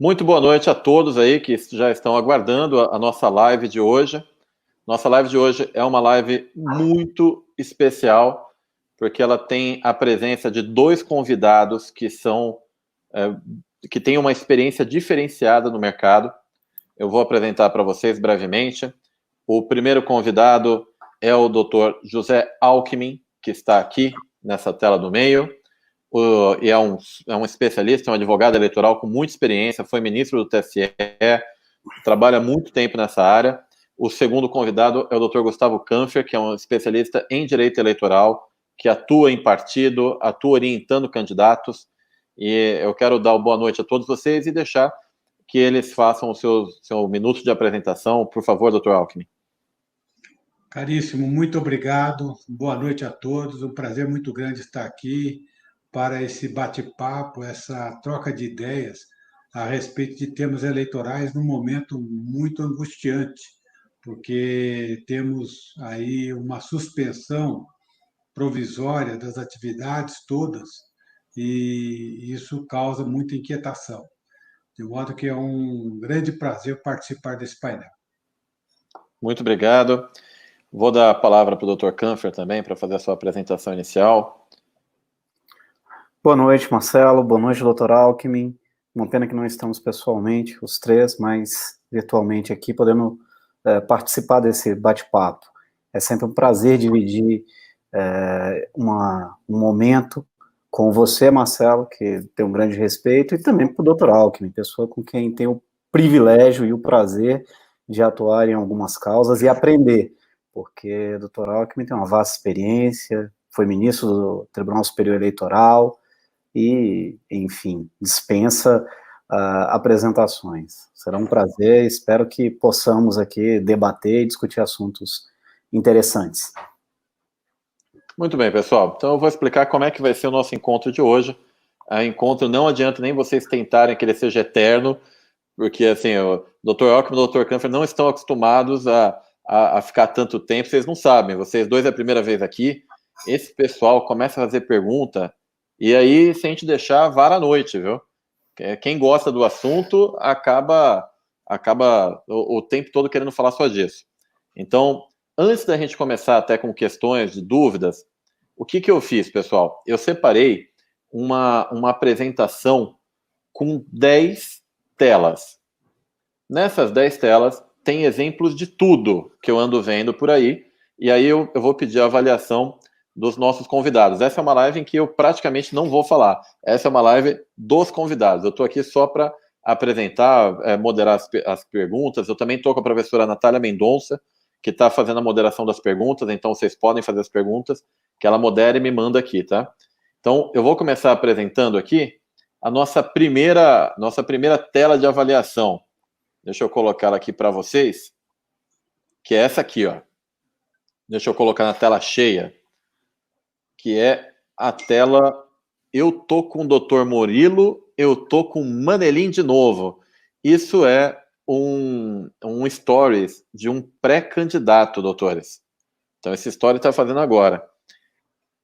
Muito boa noite a todos aí que já estão aguardando a nossa live de hoje. Nossa live de hoje é uma live muito especial, porque ela tem a presença de dois convidados que têm uma experiência diferenciada no mercado. Eu vou apresentar para vocês brevemente. O primeiro convidado é o Dr. José Alckmin, que está aqui nessa tela do meio. E é um especialista, um advogado eleitoral com muita experiência, foi ministro do TSE, trabalha há muito tempo nessa área. O segundo convidado é o Dr. Gustavo Kanfer, que é um especialista em direito eleitoral, que atua em partido, atua orientando candidatos. E eu quero dar uma boa noite a todos vocês e deixar que eles façam o seu minuto de apresentação. Por favor, Dr. Alckmin. Caríssimo, muito obrigado. Boa noite a todos. Um prazer muito grande estar aqui para esse bate-papo, essa troca de ideias a respeito de temas eleitorais num momento muito angustiante, porque temos aí uma suspensão provisória das atividades todas e isso causa muita inquietação. De modo que é um grande prazer participar desse painel. Muito obrigado. Vou dar a palavra para o Dr. Kanfer também, para fazer a sua apresentação inicial. Boa noite, Marcelo. Boa noite, Dr. Alckmin. Uma pena que não estamos pessoalmente, os três, mas virtualmente aqui, podendo participar desse bate-papo. É sempre um prazer dividir um momento com você, Marcelo, que tem um grande respeito, e também para o Dr. Alckmin, pessoa com quem tem o privilégio e o prazer de atuar em algumas causas e aprender, porque o Dr. Alckmin tem uma vasta experiência, foi ministro do Tribunal Superior Eleitoral, e, enfim, dispensa apresentações. Será um prazer, espero que possamos aqui debater e discutir assuntos interessantes. Muito bem, pessoal. Então eu vou explicar como é que vai ser o nosso encontro de hoje. O encontro não adianta nem vocês tentarem que ele seja eterno, porque, assim, o Dr. Alckmin e o Dr. Kanfer não estão acostumados a ficar tanto tempo, vocês não sabem. Vocês dois é a primeira vez aqui, esse pessoal começa a fazer pergunta, e aí, se a gente deixar, vara a noite, viu? Quem gosta do assunto acaba o tempo todo querendo falar só disso. Então, antes da gente começar até com questões de dúvidas, o que eu fiz, pessoal? Eu separei uma apresentação com 10 telas. Nessas 10 telas, tem exemplos de tudo que eu ando vendo por aí, e aí eu vou pedir a avaliação dos nossos convidados. Essa é uma live em que eu praticamente não vou falar. Essa é uma live dos convidados. Eu estou aqui só para apresentar, moderar as perguntas. Eu também estou com a professora Natália Mendonça, que está fazendo a moderação das perguntas, então vocês podem fazer as perguntas, que ela modera e me manda aqui, tá? Então, eu vou começar apresentando aqui a nossa primeira tela de avaliação. Deixa eu colocar ela aqui para vocês, que é essa aqui, ó. Deixa eu colocar na tela cheia, que é a tela eu tô com o Dr. Murilo, eu tô com Manelin de novo. Isso é um stories de um pré-candidato, doutores. Então, esse story está fazendo agora.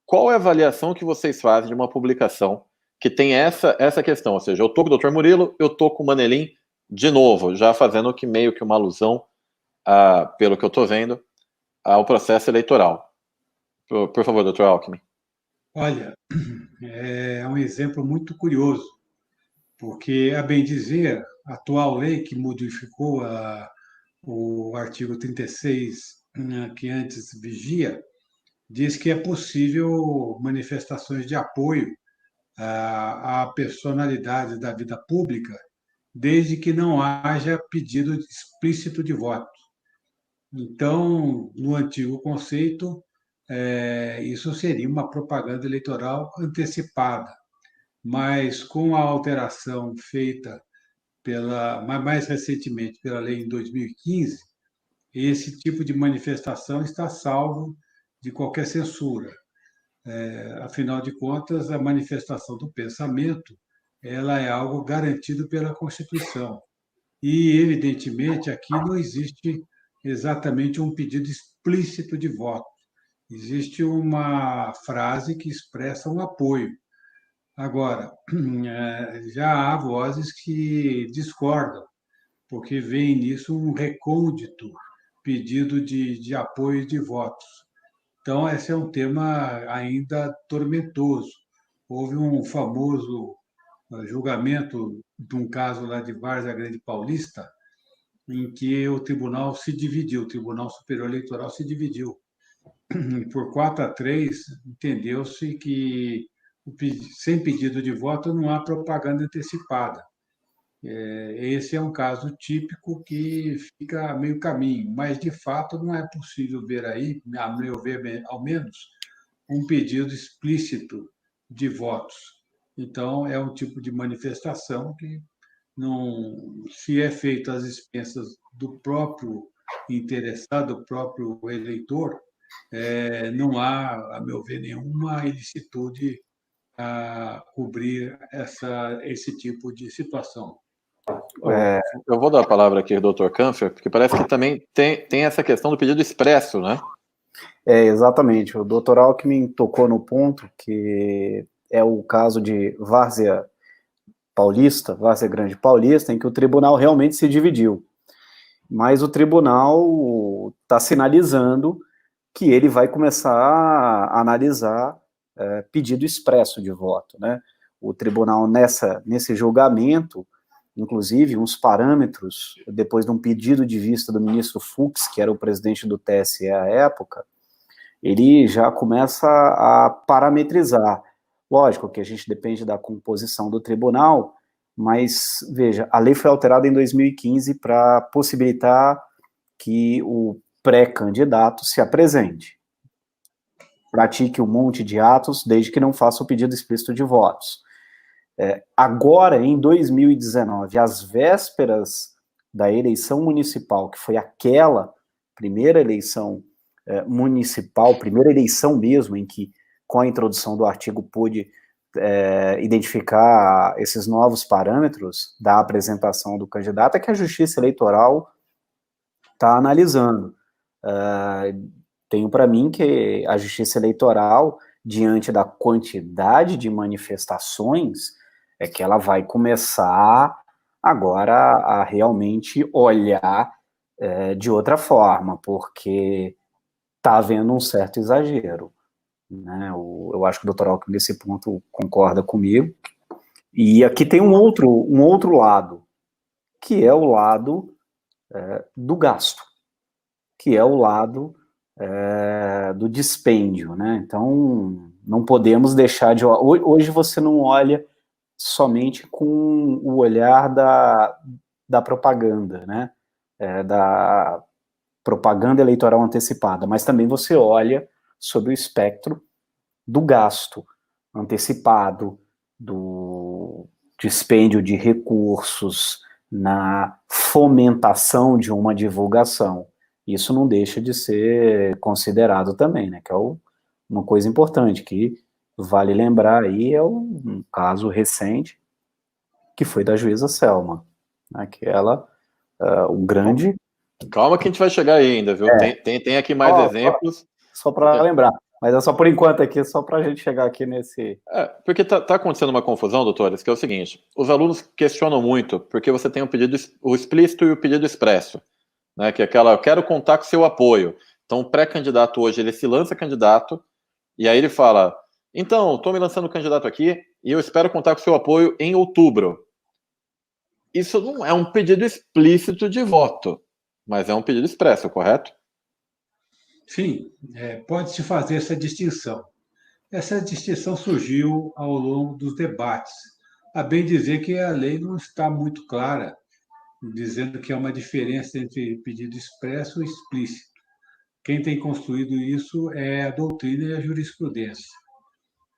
Qual é a avaliação que vocês fazem de uma publicação que tem essa questão? Ou seja, eu tô com o Dr. Murilo, eu tô com o Manelin de novo, já fazendo meio que uma alusão, pelo que eu tô vendo, ao processo eleitoral. Por favor, Dr. Alckmin. Olha, é um exemplo muito curioso, porque, a bem dizer, a atual lei que modificou o artigo 36, que antes vigia, diz que é possível manifestações de apoio à personalidade da vida pública, desde que não haja pedido explícito de voto. Então, no antigo conceito, isso seria uma propaganda eleitoral antecipada, mas com a alteração feita mais recentemente pela lei em 2015, esse tipo de manifestação está salvo de qualquer censura. Afinal de contas, a manifestação do pensamento, ela é algo garantido pela Constituição. E, evidentemente, aqui não existe exatamente um pedido explícito de voto. Existe uma frase que expressa um apoio. Agora, já há vozes que discordam, porque veem nisso um recôndito pedido de apoio de votos. Então, esse é um tema ainda tormentoso. Houve um famoso julgamento de um caso lá de Várzea Grande Paulista, em que o tribunal se dividiu, o Tribunal Superior Eleitoral se dividiu. E por 4-3, entendeu-se que, sem pedido de voto, não há propaganda antecipada. Esse é um caso típico que fica meio caminho, mas, de fato, não é possível ver aí, a meu ver, ao menos, um pedido explícito de votos. Então, é um tipo de manifestação que não, se é feito às expensas do próprio interessado, do próprio eleitor, não há, a meu ver, nenhuma ilicitude a cobrir esse tipo de situação. Eu vou dar a palavra aqui ao doutor Kampfer, porque parece que também tem essa questão do pedido expresso, né? Exatamente. O doutor Alckmin tocou no ponto que é o caso de Várzea Grande Paulista, em que o tribunal realmente se dividiu. Mas o tribunal está sinalizando que ele vai começar a analisar pedido expresso de voto, né? O tribunal, nesse julgamento, inclusive, uns parâmetros, depois de um pedido de vista do ministro Fux, que era o presidente do TSE à época, ele já começa a parametrizar. Lógico que a gente depende da composição do tribunal, mas, veja, a lei foi alterada em 2015 para possibilitar que o pré-candidato se apresente, pratique um monte de atos, desde que não faça o pedido explícito de votos. Agora, em 2019, às vésperas da eleição municipal, que foi aquela primeira eleição municipal, primeira eleição mesmo, em que, com a introdução do artigo, pôde identificar esses novos parâmetros da apresentação do candidato, é que a Justiça Eleitoral está analisando. Tenho para mim que a Justiça Eleitoral, diante da quantidade de manifestações, é que ela vai começar agora a realmente olhar de outra forma, porque está havendo um certo exagero, né? Eu acho que o doutor Alckmin, nesse ponto, concorda comigo. E aqui tem um outro lado, que é o lado do gasto, que é o lado do dispêndio, né? Então, não podemos deixar de... Hoje você não olha somente com o olhar da propaganda, né? Da propaganda eleitoral antecipada, mas também você olha sob o espectro do gasto antecipado, do dispêndio de recursos, na fomentação de uma divulgação. Isso não deixa de ser considerado também, né? Que é uma coisa importante, que vale lembrar aí, é um caso recente, que foi da juíza Selma, né? Que ela, o grande... Calma que a gente vai chegar aí ainda, viu? Tem aqui mais exemplos. Só para lembrar, mas é só por enquanto aqui, só para a gente chegar aqui nesse... Porque tá acontecendo uma confusão, doutores, que é o seguinte, os alunos questionam muito, porque você tem o explícito e o pedido expresso, né? Que é aquela, eu quero contar com seu apoio. Então, o pré-candidato hoje, ele se lança candidato, e aí ele fala, então, estou me lançando candidato aqui, e eu espero contar com seu apoio em outubro. Isso não é um pedido explícito de voto, mas é um pedido expresso, correto? Sim, pode-se fazer essa distinção. Essa distinção surgiu ao longo dos debates. A bem dizer que a lei não está muito clara, dizendo que há uma diferença entre pedido expresso e explícito. Quem tem construído isso é a doutrina e a jurisprudência.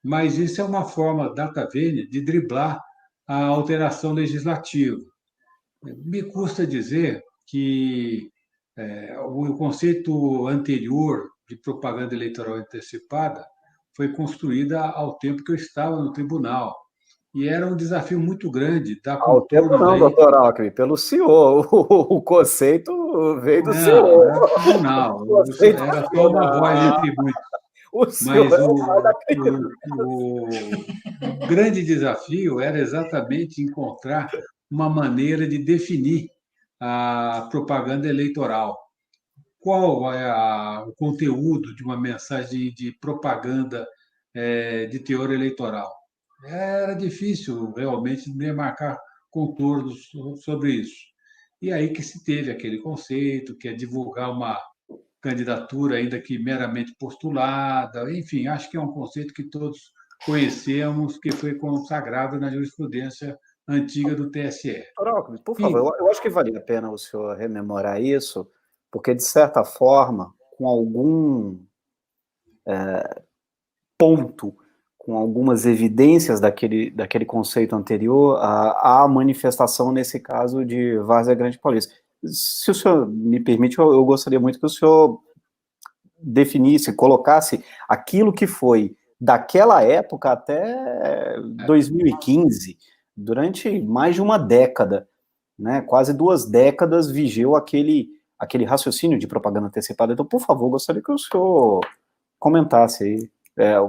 Mas isso é uma forma data vênia de driblar a alteração legislativa. Me custa dizer que o conceito anterior de propaganda eleitoral antecipada foi construída ao tempo que eu estava no tribunal. E era um desafio muito grande dar Ao tempo não, doutor Alckmin, pelo senhor. O conceito veio do senhor. Não, era tribunal. Era só uma voz entre muitos. Mas o grande desafio era exatamente encontrar uma maneira de definir a propaganda eleitoral. Qual é o conteúdo de uma mensagem de propaganda de teor eleitoral? Era difícil realmente demarcar contornos sobre isso. E aí que se teve aquele conceito, que é divulgar uma candidatura, ainda que meramente postulada, enfim, acho que é um conceito que todos conhecemos, que foi consagrado na jurisprudência antiga do TSE. Por favor, eu acho que valia a pena o senhor rememorar isso, porque, de certa forma, com algum ponto, com algumas evidências daquele conceito anterior, a manifestação, nesse caso, de Várzea Grande Paulista. Se o senhor me permite, eu gostaria muito que o senhor definisse, colocasse aquilo que foi daquela época até 2015, durante mais de uma década, né, quase 2 décadas, vigeu aquele raciocínio de propaganda antecipada. Então, por favor, gostaria que o senhor comentasse aí,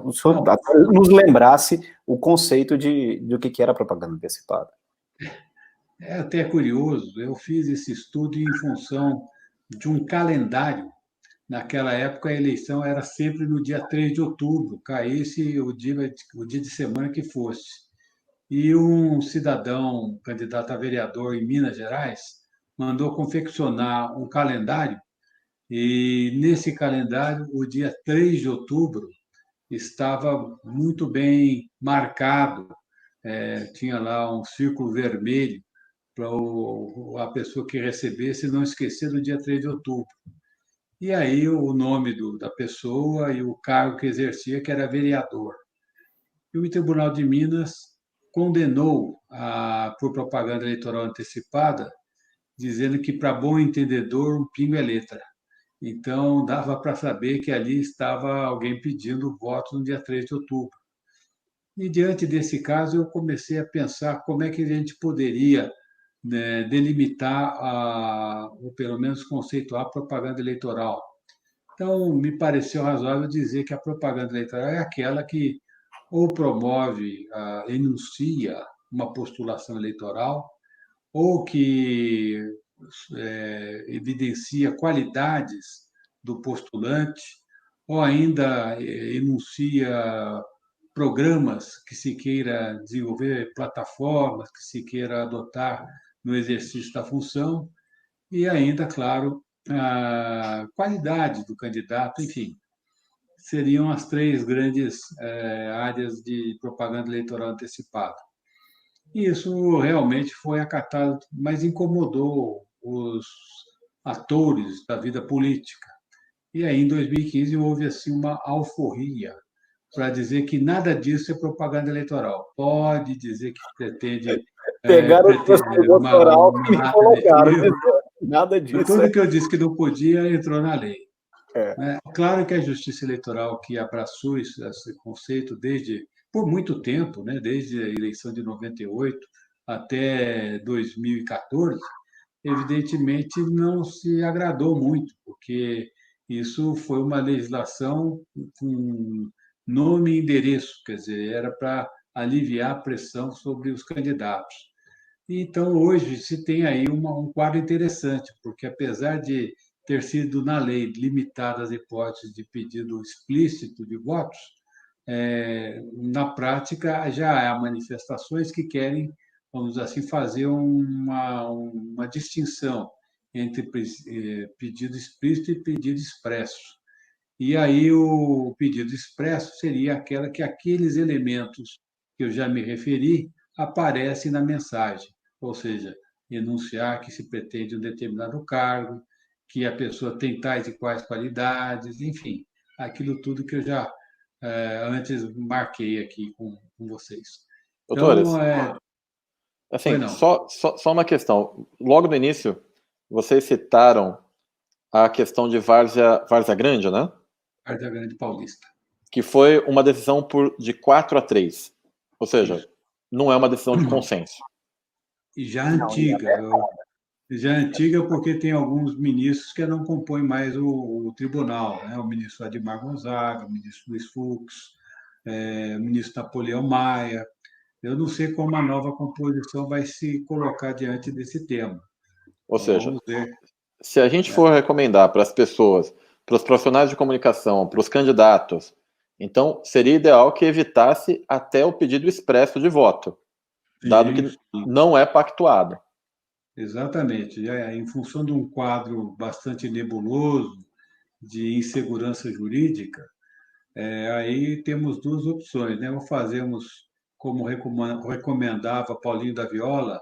o senhor nos lembrasse o conceito do que era propaganda antecipada. É até curioso, eu fiz esse estudo em função de um calendário. Naquela época, a eleição era sempre no dia 3 de outubro, caísse o dia de semana que fosse. E um cidadão, candidato a vereador em Minas Gerais, mandou confeccionar um calendário, e nesse calendário, o dia 3 de outubro estava muito bem marcado, tinha lá um círculo vermelho para a pessoa que recebesse não esquecer do dia 3 de outubro. E aí o nome da pessoa e o cargo que exercia, que era vereador. E o Tribunal de Minas condenou por propaganda eleitoral antecipada, dizendo que, para bom entendedor, um pingo é letra. Então, dava para saber que ali estava alguém pedindo voto no dia 3 de outubro. E, diante desse caso, eu comecei a pensar como é que a gente poderia, né, delimitar, ou pelo menos conceituar, a propaganda eleitoral. Então, me pareceu razoável dizer que a propaganda eleitoral é aquela que ou promove, enuncia uma postulação eleitoral, ou que evidencia qualidades do postulante, ou ainda enuncia programas que se queira desenvolver, plataformas que se queira adotar no exercício da função, e ainda, claro, a qualidade do candidato, enfim. Seriam as 3 grandes áreas de propaganda eleitoral antecipada. E isso realmente foi acatado, mas incomodou os atores da vida política. E aí, em 2015, houve assim uma alforria para dizer que nada disso é propaganda eleitoral. Pode dizer que pretende... Pegaram o doutoral e me colocaram. Nada disso. Tudo que eu disse que não podia entrou na lei. Claro que a Justiça Eleitoral, que abraçou esse conceito por muito tempo, né, desde a eleição de 98 até 2014, evidentemente não se agradou muito, porque isso foi uma legislação com nome e endereço, quer dizer, era para aliviar a pressão sobre os candidatos. Então, hoje, se tem aí um quadro interessante, porque, apesar de ter sido, na lei, limitadas as hipóteses de pedido explícito de votos, na prática, já há manifestações que querem, vamos assim, fazer uma distinção entre pedido explícito e pedido expresso. E aí o pedido expresso seria aquela que aqueles elementos que eu já me referi aparecem na mensagem, ou seja, enunciar que se pretende um determinado cargo, que a pessoa tem tais e quais qualidades, enfim, aquilo tudo que eu já antes marquei aqui com vocês. Doutores, Então, assim, só uma questão. Logo no início, vocês citaram a questão de Várzea Grande, né? Várzea Grande Paulista. Que foi uma decisão de 4-3. Ou seja, não é uma decisão de consenso. E já antiga. Já é antiga porque tem alguns ministros que não compõem mais o tribunal, né? O ministro Admar Gonzaga, o ministro Luiz Fux, o ministro Napoleão Maia. Eu não sei como a nova composição vai se colocar diante desse tema. Ou Então, seja, vamos ver. se a gente for recomendar para as pessoas, para os profissionais de comunicação, para os candidatos, então seria ideal que evitasse até o pedido expresso de voto, dado Sim, que não é pactuado. exatamente. Em função de um quadro bastante nebuloso de insegurança jurídica, aí temos duas opções, né? Ou fazemos como recomendava Paulinho da Viola,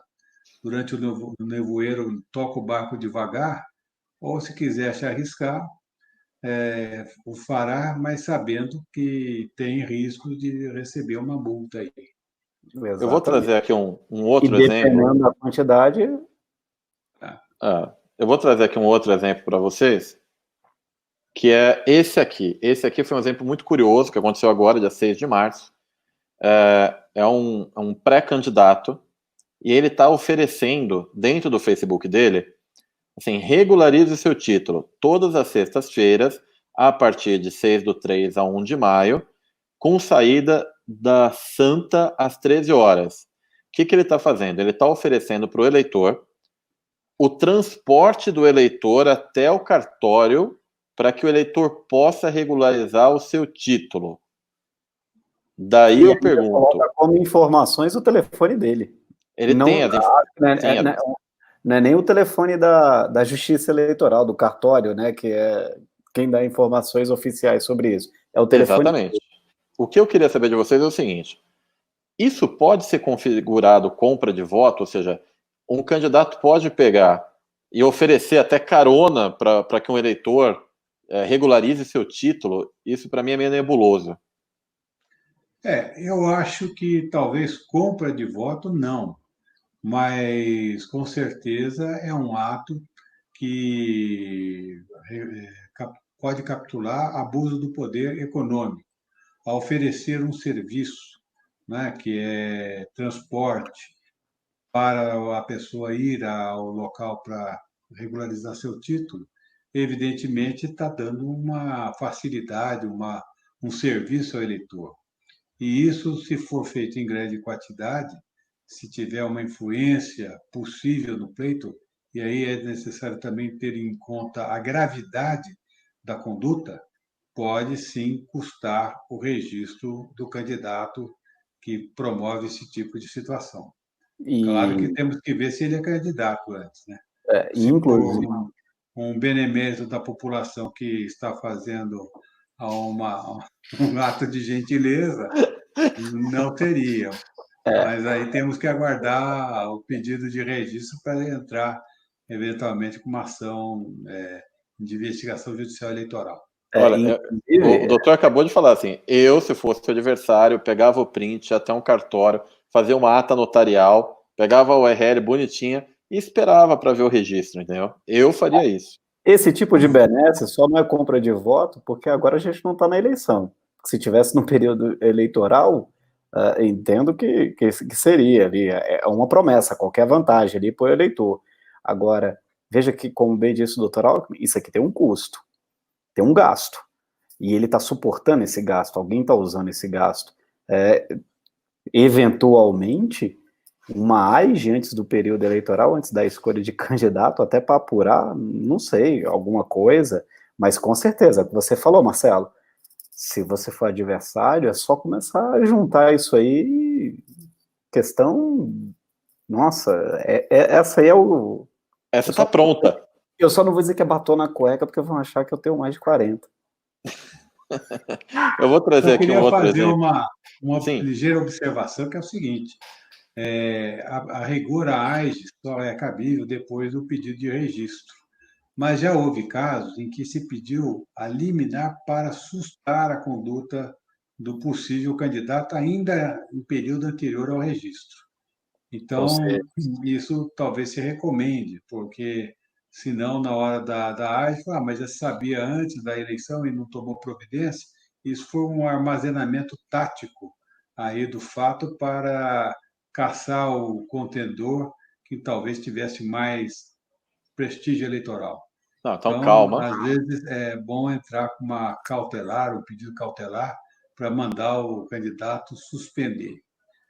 durante o nevoeiro, toca o barco devagar, ou se quiser se arriscar, o fará, mas sabendo que tem risco de receber uma multa aí. Eu vou Exatamente. trazer aqui um E outro exemplo. dependendo da quantidade, Eu vou trazer aqui um outro exemplo para vocês, que é esse aqui. Esse aqui foi um exemplo muito curioso que aconteceu agora, dia 6 de março. É um pré-candidato e ele está oferecendo, dentro do Facebook dele, assim, regularize seu título todas as sextas-feiras, a partir de 6/3 a 1 de maio, com saída da Santa às 13 horas. O que ele está fazendo? Ele está oferecendo para o eleitor o transporte do eleitor até o cartório para que o eleitor possa regularizar o seu título. Daí eu pergunto... coloca como informações o telefone dele. Ele não, tem as informações. Não é nem o telefone da Justiça Eleitoral, do cartório, né, que é quem dá informações oficiais sobre isso. É o telefone. Exatamente. O que eu queria saber de vocês é o seguinte: isso pode ser configurado compra de voto, ou seja, um candidato pode pegar e oferecer até carona para que um eleitor regularize seu título? Isso para mim é meio nebuloso. Eu acho que talvez compra de voto não, mas com certeza é um ato que pode capturar abuso do poder econômico, a oferecer um serviço, né, que é transporte para a pessoa ir ao local para regularizar seu título, evidentemente está dando uma facilidade, um serviço ao eleitor. E isso, se for feito em grande quantidade, se tiver uma influência possível no pleito, e aí é necessário também ter em conta a gravidade da conduta, pode sim custar o registro do candidato que promove esse tipo de situação. Claro que E, temos que ver se ele é candidato antes, né? Se for inclusive, um benemérito da população que está fazendo um ato de gentileza, não teria. Mas aí temos que aguardar o pedido de registro para entrar, eventualmente, com uma ação de investigação judicial eleitoral. Olha, o inclusive, doutor acabou de falar assim: eu, se fosse o adversário, pegava o print até um cartório, fazia uma ata notarial, pegava a URL bonitinha e esperava para ver o registro, entendeu? Eu faria isso. esse tipo de benesse só não é compra de voto porque agora a gente não está na eleição. Se tivesse no período eleitoral, entendo que seria ali, é uma promessa, qualquer vantagem ali para o eleitor. Agora, veja que, como bem disse o doutor Alckmin, isso aqui tem um custo, tem um gasto, e ele está suportando esse gasto, alguém está usando esse gasto. Eventualmente, uma AIGE antes do período eleitoral, antes da escolha de candidato, até para apurar, não sei, alguma coisa, mas com certeza, o que você falou, Marcelo, se você for adversário, é só começar a juntar isso aí, questão, nossa, essa aí é o... Essa tá pronta. Eu só não vou dizer que é batom na cueca, porque vão achar que eu tenho mais de 40. Eu vou trazer Eu aqui um queria outro fazer exemplo. uma Sim. ligeira observação, que é o seguinte: a rigor, a AIGE só é cabível depois do pedido de registro. Mas já houve casos em que se pediu a liminar para sustar a conduta do possível candidato ainda em período anterior ao registro. Então, isso talvez se recomende, porque senão, na hora da AIGE, mas já se sabia antes da eleição e não tomou providência. Isso foi um armazenamento tático aí do fato para caçar o contendor que talvez tivesse mais prestígio eleitoral. Não, então Então, calma. às vezes, é bom entrar com uma cautelar, um pedido cautelar, para mandar o candidato suspender.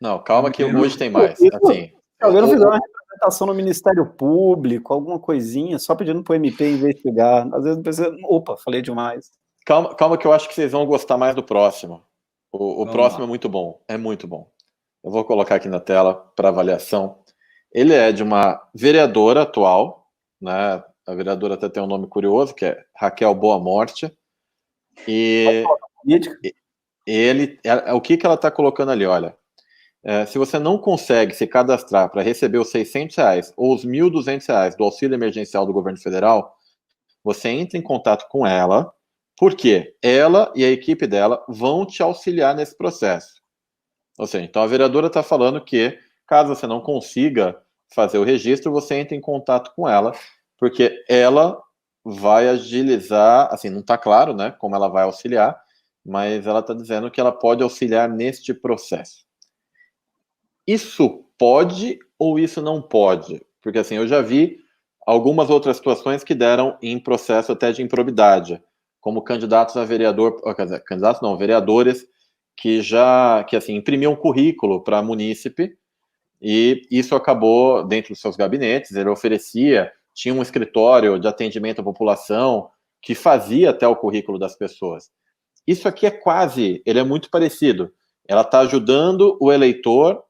Não, calma que Lembro- hoje tem mais. Isso, Assim, se alguém não fizer uma representação no Ministério Público, alguma coisinha, só pedindo para o MP investigar, às vezes precisa, opa, falei demais. calma que eu acho que vocês vão gostar mais do próximo. O Vamos próximo lá. é muito bom. É muito bom. Eu vou colocar aqui na tela para avaliação. Ele é de uma vereadora atual, né? A vereadora até tem um nome curioso, que é Raquel Boa Morte. E o que ela está colocando ali? Olha, se você não consegue se cadastrar para receber os R$600 ou os R$1.200 do auxílio emergencial do governo federal, você entra em contato com ela, porque ela e a equipe dela vão te auxiliar nesse processo. Ou seja, então a vereadora está falando que, caso você não consiga fazer o registro, você entra em contato com ela, porque ela vai agilizar, assim, não está claro, né, como ela vai auxiliar, mas ela está dizendo que ela pode auxiliar neste processo. Isso pode ou isso não pode? Porque, assim, eu já vi algumas outras situações que deram em processo até de improbidade, como candidatos a vereador, quer dizer, candidatos não, vereadores que assim, imprimiam currículo para munícipe, e isso acabou dentro dos seus gabinetes. Ele tinha um escritório de atendimento à população que fazia até o currículo das pessoas. Isso aqui ele é muito parecido. Ela está ajudando o eleitor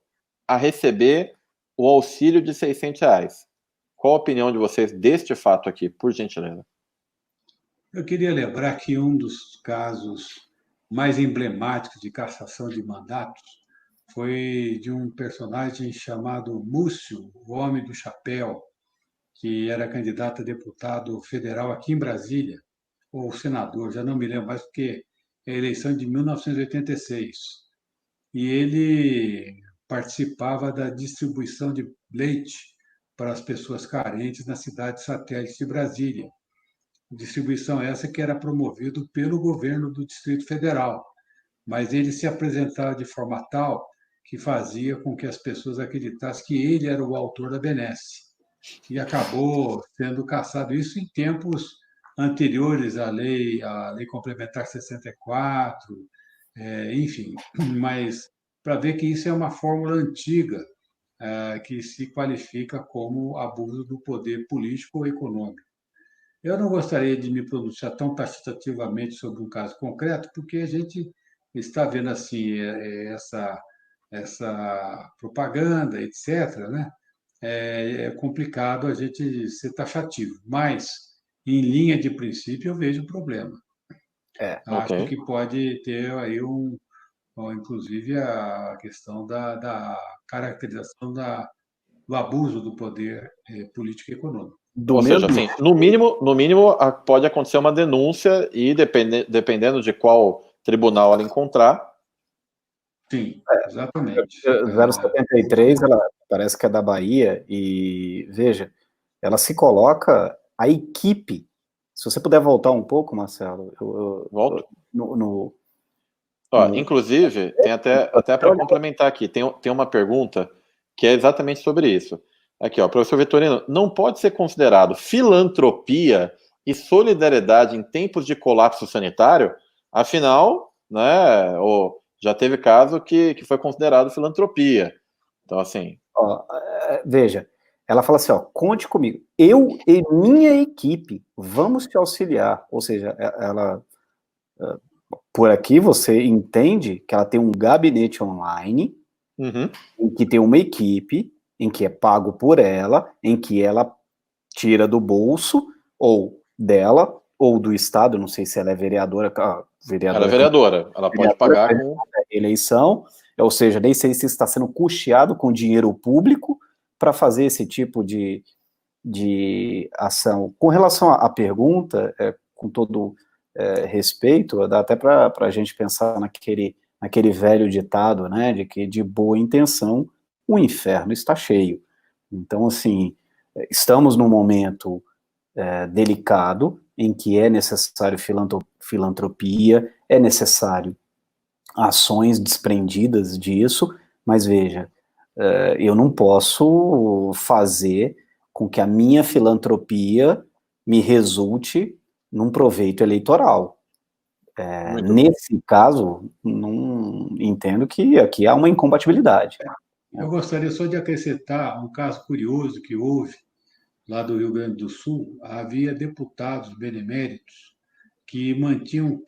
a receber o auxílio de R$600. Qual a opinião de vocês deste fato aqui, por gentileza? Eu queria lembrar que um dos casos mais emblemáticos de cassação de mandatos foi de um personagem chamado Múcio, o Homem do Chapéu, que era candidato a deputado federal aqui em Brasília, ou senador, já não me lembro mais, porque é a eleição de 1986. E ele participava da distribuição de leite para as pessoas carentes na cidade satélite de Brasília. Distribuição essa que era promovida pelo governo do Distrito Federal, mas ele se apresentava de forma tal que fazia com que as pessoas acreditassem que ele era o autor da benesse. E acabou sendo cassado isso em tempos anteriores à lei complementar 64, enfim, mas para ver que isso é uma fórmula antiga que se qualifica como abuso do poder político ou econômico. Eu não gostaria de me pronunciar tão taxativamente sobre um caso concreto, porque a gente está vendo assim essa propaganda, etc., né? É complicado a gente ser taxativo, mas em linha de princípio eu vejo o problema. Acho Ok. que pode ter aí inclusive a questão da caracterização do abuso do poder político e econômico. Ou seja, assim, no mínimo pode acontecer uma denúncia e dependendo de qual tribunal ela encontrar. Sim, exatamente. 073, ela parece que é da Bahia, e veja, ela se coloca, a equipe, se você puder voltar um pouco, Marcelo, Volto. no Inclusive, tem até para complementar aqui, tem uma pergunta que é exatamente sobre isso. Aqui, ó, professor Vitorino, não pode ser considerado filantropia e solidariedade em tempos de colapso sanitário? Afinal, né, já teve caso que foi considerado filantropia. Então, assim... veja, ela fala assim, ó, conte comigo, eu e minha equipe vamos te auxiliar, ou seja, ela... Por aqui você entende que ela tem um gabinete online, em que tem uma equipe, em que é pago por ela, em que ela tira do bolso, ou dela, ou do Estado, não sei se ela é vereadora. Ela é vereadora, ela pode pagar com eleição, ou seja, nem sei se está sendo custeado com dinheiro público para fazer esse tipo de ação. Com relação à pergunta, com todo respeito, dá até para a gente pensar naquele velho ditado, né, de que de boa intenção o inferno está cheio. Então, assim, estamos num momento delicado em que é necessário filantropia, é necessário ações desprendidas disso, mas veja, eu não posso fazer com que a minha filantropia me resulte num proveito eleitoral. Nesse caso, não entendo que aqui há uma incompatibilidade. Eu gostaria só de acrescentar um caso curioso que houve lá do Rio Grande do Sul. Havia deputados beneméritos que mantinham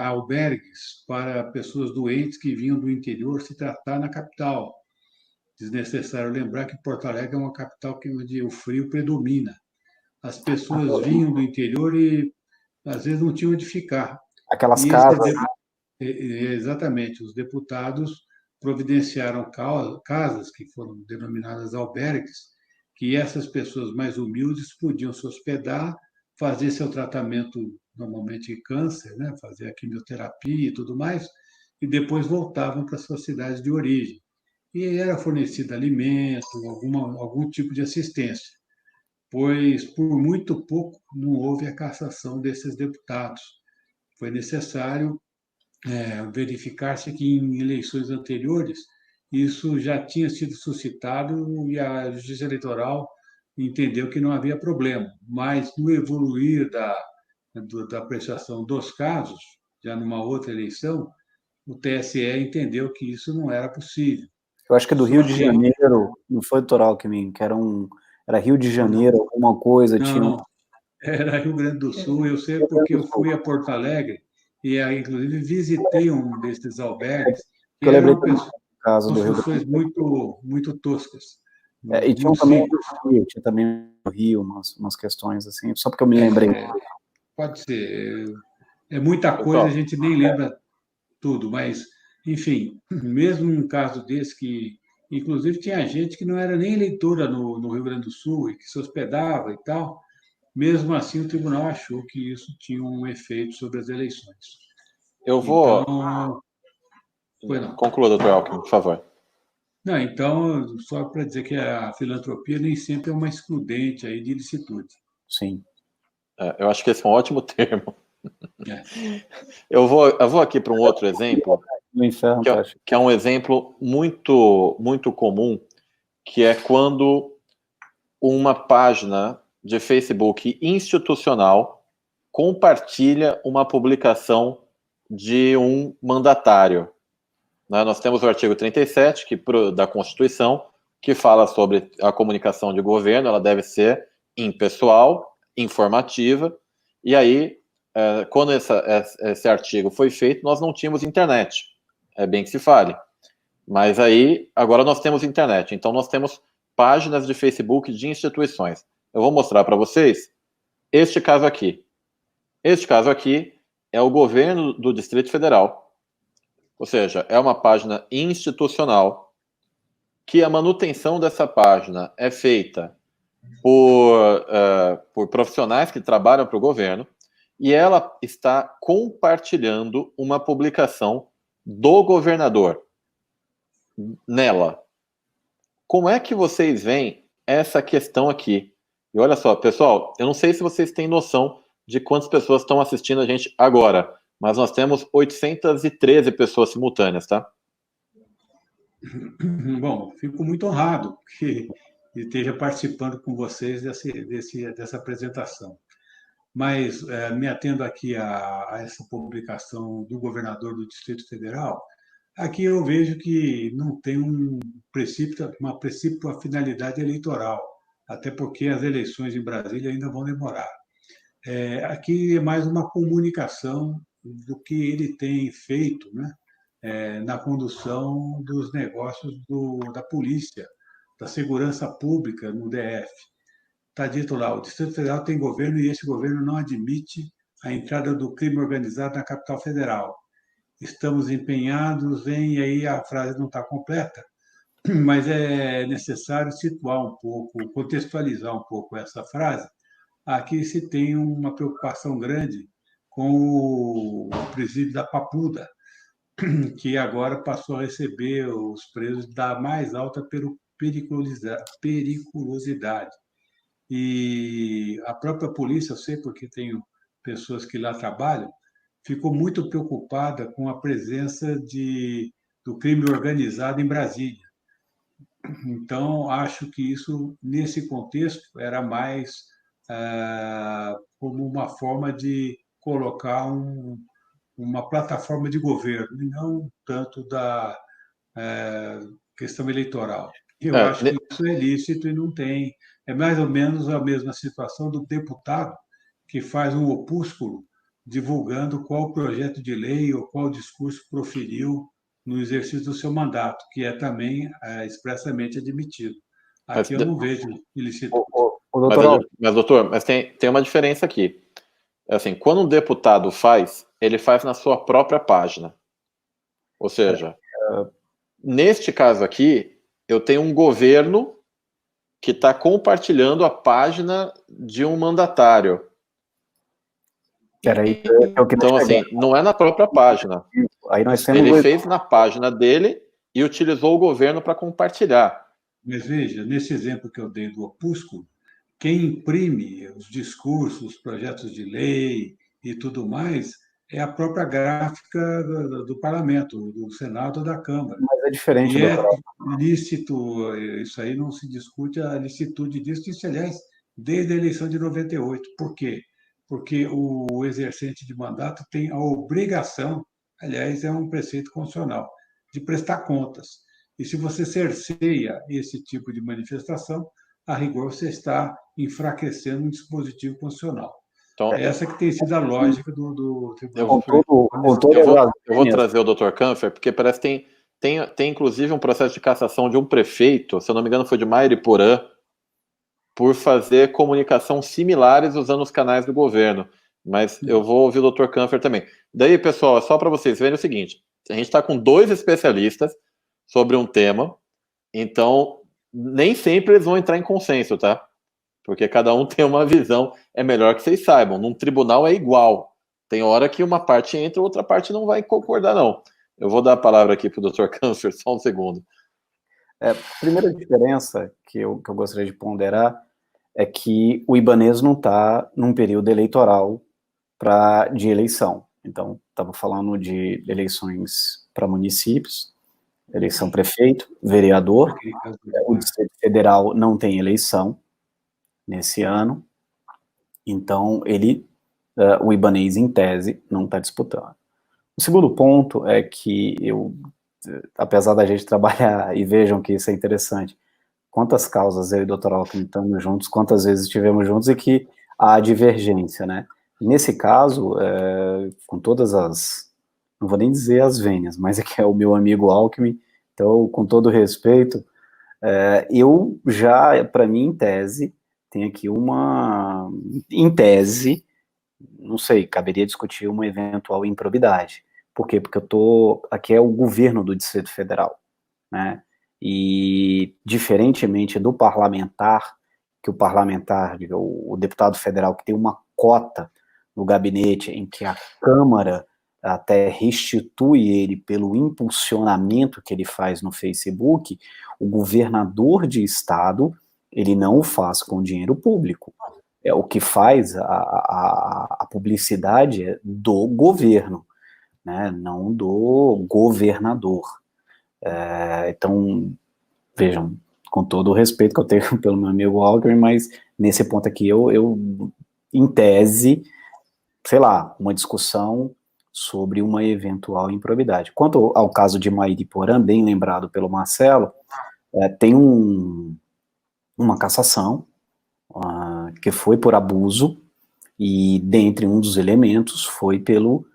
albergues para pessoas doentes que vinham do interior se tratar na capital. Desnecessário lembrar que Porto Alegre é uma capital onde o frio predomina. As pessoas vinham do interior e, às vezes, não tinham onde ficar. Aquelas E casas. exatamente, os deputados providenciaram casas que foram denominadas albergues, que essas pessoas mais humildes podiam se hospedar, fazer seu tratamento, normalmente de câncer, né? Fazer a quimioterapia e tudo mais, e depois voltavam para suas cidades de origem. E era fornecido alimento, algum tipo de assistência, pois por muito pouco não houve a cassação desses deputados. Foi necessário verificar-se que em eleições anteriores isso já tinha sido suscitado e a Justiça Eleitoral entendeu que não havia problema. Mas no evoluir da apreciação dos casos, já numa outra eleição, o TSE entendeu que isso não era possível. Eu acho que é do Rio de que... Janeiro, não foi, doutor Alckmin, que era Rio de Janeiro, alguma coisa, não, era Rio Grande do Sul. Eu sei porque eu fui a Porto Alegre e, inclusive, visitei um desses albergues, que eu lembrei eram caso do Rio construções muito, muito toscas, e tinha muito também simples. tinha também no Rio umas questões assim, só porque eu me lembrei. Pode ser. É muita coisa, a gente nem lembra tudo, mas, enfim, mesmo num caso desse que, inclusive, tinha gente que não era nem eleitora no Rio Grande do Sul e que se hospedava e tal, mesmo assim o tribunal achou que isso tinha um efeito sobre as eleições. Eu vou... Então, Conclua, doutor Alckmin, por favor. Não, então, só para dizer que a filantropia nem sempre é uma excludente aí de ilicitude. Sim. Eu acho que esse é um ótimo termo. É. Eu vou aqui para um outro exemplo, No inferno, que é um exemplo muito, muito comum, que é quando uma página de Facebook institucional compartilha uma publicação de um mandatário. Nós temos o artigo 37 da Constituição, que fala sobre a comunicação de governo, ela deve ser impessoal, informativa, e aí, quando esse artigo foi feito, nós não tínhamos internet, é bem que se fale, mas aí, agora nós temos internet, então nós temos páginas de Facebook de instituições. Eu vou mostrar para vocês este caso aqui. Este caso aqui é o governo do Distrito Federal, ou seja, é uma página institucional que a manutenção dessa página é feita por profissionais que trabalham para o governo e ela está compartilhando uma publicação do governador nela. Como é que vocês veem essa questão aqui? E olha só, pessoal, eu não sei se vocês têm noção de quantas pessoas estão assistindo a gente agora, mas nós temos 813 pessoas simultâneas, tá? Bom, fico muito honrado que esteja participando com vocês dessa apresentação. Mas, me atendo aqui a essa publicação do governador do Distrito Federal, aqui eu vejo que não tem uma precípua finalidade eleitoral, até porque as eleições em Brasília ainda vão demorar. Aqui é mais uma comunicação do que ele tem feito, né, na condução dos negócios da polícia, da segurança pública no DF. Está dito lá, o Distrito Federal tem governo e esse governo não admite a entrada do crime organizado na capital federal. Estamos empenhados em... E aí a frase não está completa, mas é necessário situar um pouco, contextualizar um pouco essa frase. Aqui se tem uma preocupação grande com o presídio da Papuda, que agora passou a receber os presos da mais alta periculosidade. E a própria polícia, eu sei porque tenho pessoas que lá trabalham, ficou muito preocupada com a presença do crime organizado em Brasília. Então, acho que isso, nesse contexto, era mais como uma forma de colocar uma plataforma de governo, e não tanto da questão eleitoral. Eu É, acho que isso é lícito e não tem. É mais ou menos a mesma situação do deputado que faz um opúsculo divulgando qual projeto de lei ou qual discurso proferiu no exercício do seu mandato, que é também expressamente admitido. mas, Aqui eu não vejo ilicitude. Doutor Alckmin, doutor, mas tem uma diferença aqui. Assim, quando um deputado faz, ele faz na sua própria página. Ou seja, neste caso aqui, eu tenho um governo que está compartilhando a página de um mandatário. peraí, eu queria Então, chegar. assim, não é na própria página. Aí nós temos Ele dois. fez na página dele e utilizou o governo para compartilhar. Mas veja, nesse exemplo que eu dei do opúsculo, quem imprime os discursos, os projetos de lei e tudo mais é a própria gráfica do Parlamento, do Senado ou da Câmara. Mas é diferente, E é doutor. lícito, isso aí não se discute a licitude disso, isso, aliás, desde a eleição de 98. Por quê? Porque o exercente de mandato tem a obrigação, aliás, é um preceito constitucional, de prestar contas. E se você cerceia esse tipo de manifestação, a rigor você está enfraquecendo um dispositivo constitucional. Então, Essa que tem sido a lógica do Tribunal Com Superior. todas as eu vou vênias, trazer o Dr. Kanfer, porque parece que tem inclusive um processo de cassação de um prefeito, se eu não me engano foi de Mairiporã, por fazer comunicação similares usando os canais do governo. Mas eu vou ouvir o Dr. Kanfer também. Daí, pessoal, é só para vocês verem o seguinte: a gente está com 2 especialistas sobre um tema, então nem sempre eles vão entrar em consenso, tá? Porque cada um tem uma visão. É melhor que vocês saibam. Num tribunal é igual. Tem hora que uma parte entra, outra parte não vai concordar, não. Eu vou dar a palavra aqui para o Dr. Kanfer, só um segundo. a primeira diferença que eu gostaria de ponderar é que o Ibanez não está num período eleitoral de eleição. Então, estamos falando de eleições para municípios, eleição prefeito, vereador. O Distrito Federal não tem eleição nesse ano. Então, o Ibanez, em tese, não está disputando. O segundo ponto é que apesar da gente trabalhar, e vejam que isso é interessante, quantas causas eu e o Dr. Alckmin estamos juntos, quantas vezes estivemos juntos e que há divergência, né? Nesse caso, com todas não vou nem dizer as vênias, mas é que é o meu amigo Alckmin, então, com todo respeito, eu já, para mim, em tese, tem aqui em tese, não sei, caberia discutir uma eventual improbidade. Por quê? Porque aqui é o governo do Distrito Federal, né? E, diferentemente do parlamentar, que o deputado federal, que tem uma cota no gabinete em que a Câmara até restitui ele pelo impulsionamento que ele faz no Facebook, o governador de estado, ele não o faz com dinheiro público. O que faz a publicidade é do governo, né, não do governador. Então, vejam, com todo o respeito que eu tenho pelo meu amigo Alckmin, mas nesse ponto aqui eu em tese, sei lá, uma discussão sobre uma eventual improbidade. Quanto ao caso de Mairiporã, bem lembrado pelo Marcelo, tem uma cassação que foi por abuso, e dentre um dos elementos foi pelo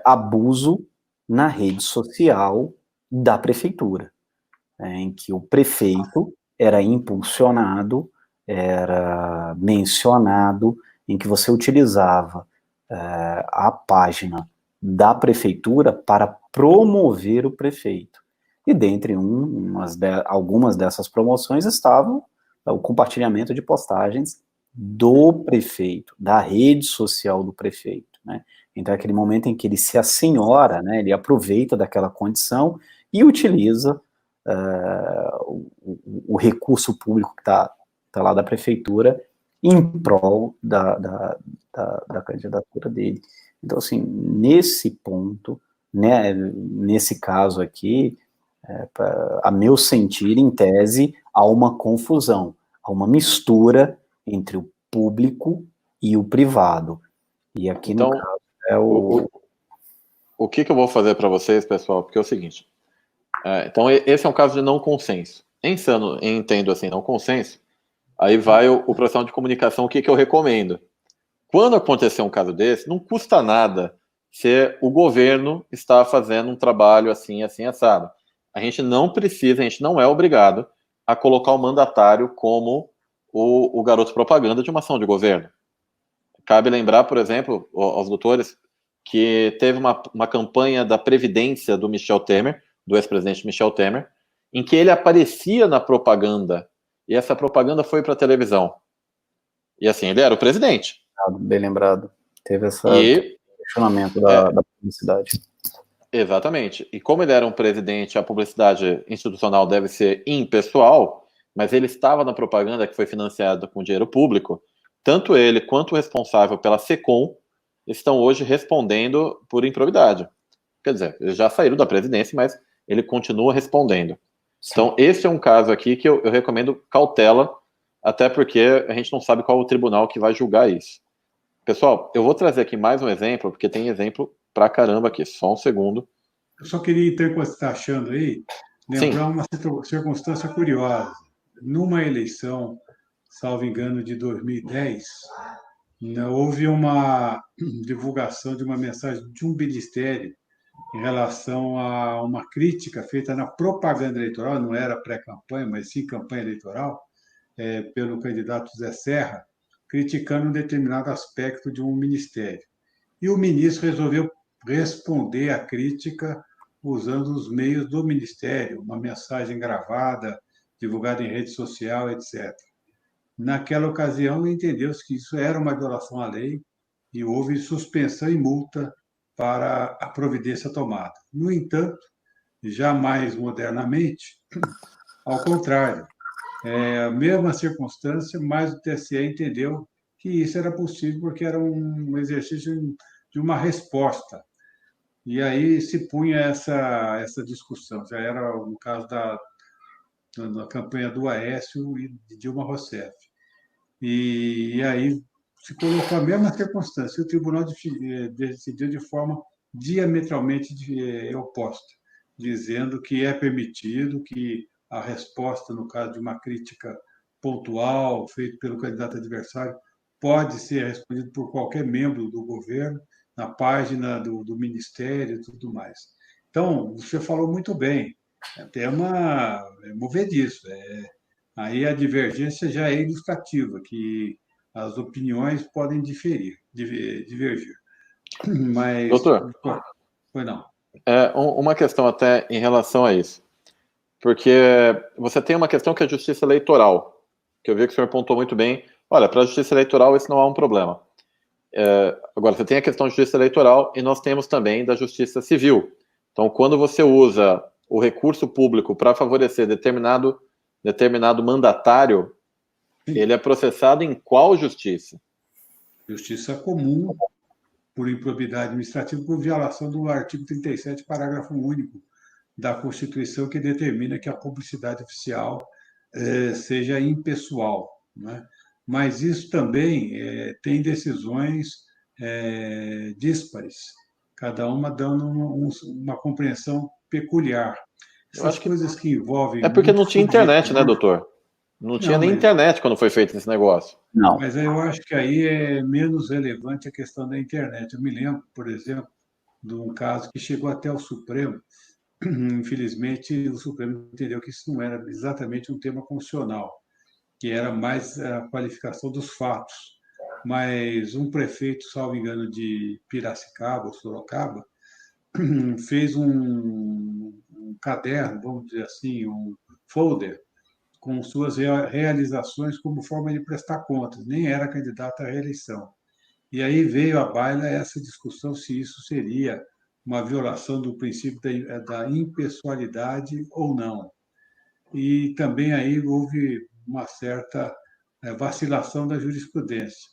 abuso na rede social da prefeitura, em que o prefeito era impulsionado, era mencionado, em que você utilizava a página da prefeitura para promover o prefeito. E dentre algumas dessas promoções estavam o compartilhamento de postagens do prefeito, da rede social do prefeito, né? Então é aquele momento em que ele se assenhora, né, ele aproveita daquela condição e utiliza o recurso público que está lá da prefeitura em prol da candidatura dele. Então, assim, nesse ponto, né, nesse caso aqui, A meu sentir, em tese, há uma confusão, há uma mistura entre o público e o privado. E aqui, Então, no caso, é o que eu vou fazer para vocês, pessoal? Porque é o seguinte. Então, esse é um caso de não consenso. Entendo assim, não consenso, aí vai o profissional de comunicação, o que eu recomendo. Quando acontecer um caso desse, não custa nada se o governo está fazendo um trabalho assim, assim, assado. A gente não precisa, a gente não é obrigado a colocar o mandatário como o garoto propaganda de uma ação de governo. Cabe lembrar, por exemplo, aos doutores, que teve uma campanha da Previdência do Michel Temer, do ex-presidente Michel Temer, em que ele aparecia na propaganda, e essa propaganda foi para a televisão. E assim, ele era o presidente. bem lembrado. Teve esse E questionamento da publicidade. exatamente. E como ele era um presidente, a publicidade institucional deve ser impessoal, mas ele estava na propaganda que foi financiada com dinheiro público. Tanto ele quanto o responsável pela SECOM estão hoje respondendo por improbidade. Quer dizer, eles já saíram da presidência, mas ele continua respondendo. Sim. Então, esse é um caso aqui que eu recomendo cautela, até porque a gente não sabe qual é o tribunal que vai julgar isso. Pessoal, eu vou trazer aqui mais um exemplo, porque tem exemplo pra caramba aqui. Só um segundo. Eu só queria, então, que você está achando aí, lembrar uma circunstância curiosa. Numa eleição, salvo engano, de 2010, houve uma divulgação de uma mensagem de um ministério em relação a uma crítica feita na propaganda eleitoral, não era pré-campanha, mas sim campanha eleitoral, pelo candidato Zé Serra, criticando um determinado aspecto de um ministério. E o ministro resolveu responder à crítica usando os meios do ministério, uma mensagem gravada, divulgada em rede social, etc. Naquela ocasião, entendeu-se que isso era uma violação à lei e houve suspensão e multa para a providência tomada. No entanto, já mais modernamente, ao contrário, a mesma circunstância, mas o TSE entendeu que isso era possível porque era um exercício de uma resposta. E aí se punha essa discussão. Já era no caso da campanha do Aécio e de Dilma Rousseff. E aí se colocou a mesma circunstância. E o tribunal decidiu de forma diametralmente oposta, dizendo que é permitido que a resposta, no caso de uma crítica pontual feita pelo candidato adversário, pode ser respondida por qualquer membro do governo, na página do Ministério e tudo mais. Então, você falou muito bem, é tema movediço. Aí a divergência já é ilustrativa, que as opiniões podem divergir. Mas, doutor, foi não. uma questão até em relação a isso. Porque você tem uma questão que é a justiça eleitoral, que eu vi que o senhor apontou muito bem. Olha, para a justiça eleitoral isso não há um problema. Agora, você tem a questão de justiça eleitoral e nós temos também da justiça civil. Então, quando você usa o recurso público para favorecer determinado mandatário, sim, ele é processado em qual justiça? Justiça comum, por improbidade administrativa, por violação do artigo 37, parágrafo único da Constituição, que determina que a publicidade oficial seja impessoal, né? Mas isso também tem decisões díspares, cada uma dando uma compreensão peculiar. Essas coisas que envolvem... É porque não tinha internet, né, doutor? Não tinha nem internet quando foi feito esse negócio. Não. Mas eu acho que aí é menos relevante a questão da internet. Eu me lembro, por exemplo, de um caso que chegou até o Supremo. Infelizmente, o Supremo entendeu que isso não era exatamente um tema constitucional, que era mais a qualificação dos fatos. Mas um prefeito, salvo engano, de Piracicaba ou Sorocaba, fez um caderno, vamos dizer assim, um folder, com suas realizações como forma de prestar contas. Nem era candidato à reeleição. E aí veio à baila essa discussão se isso seria uma violação do princípio da impessoalidade ou não. E também aí houve uma certa vacilação da jurisprudência.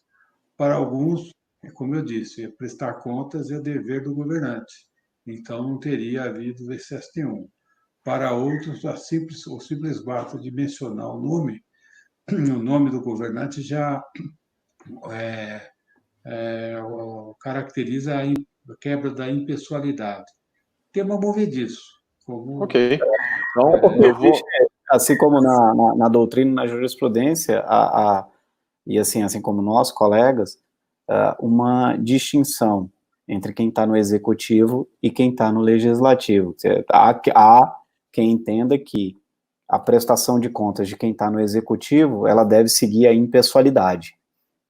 Para alguns, como eu disse, prestar contas é dever do governante. Então, não teria havido excesso nenhum. para outros, o simples fato de mencionar o nome do governante já é, caracteriza a quebra da impessoalidade. Tema movediço. Ok. Então, eu vou... Assim como na doutrina, na jurisprudência, e assim como nós, colegas, uma distinção entre quem está no executivo e quem está no legislativo. Há quem entenda que a prestação de contas de quem está no executivo, ela deve seguir a impessoalidade.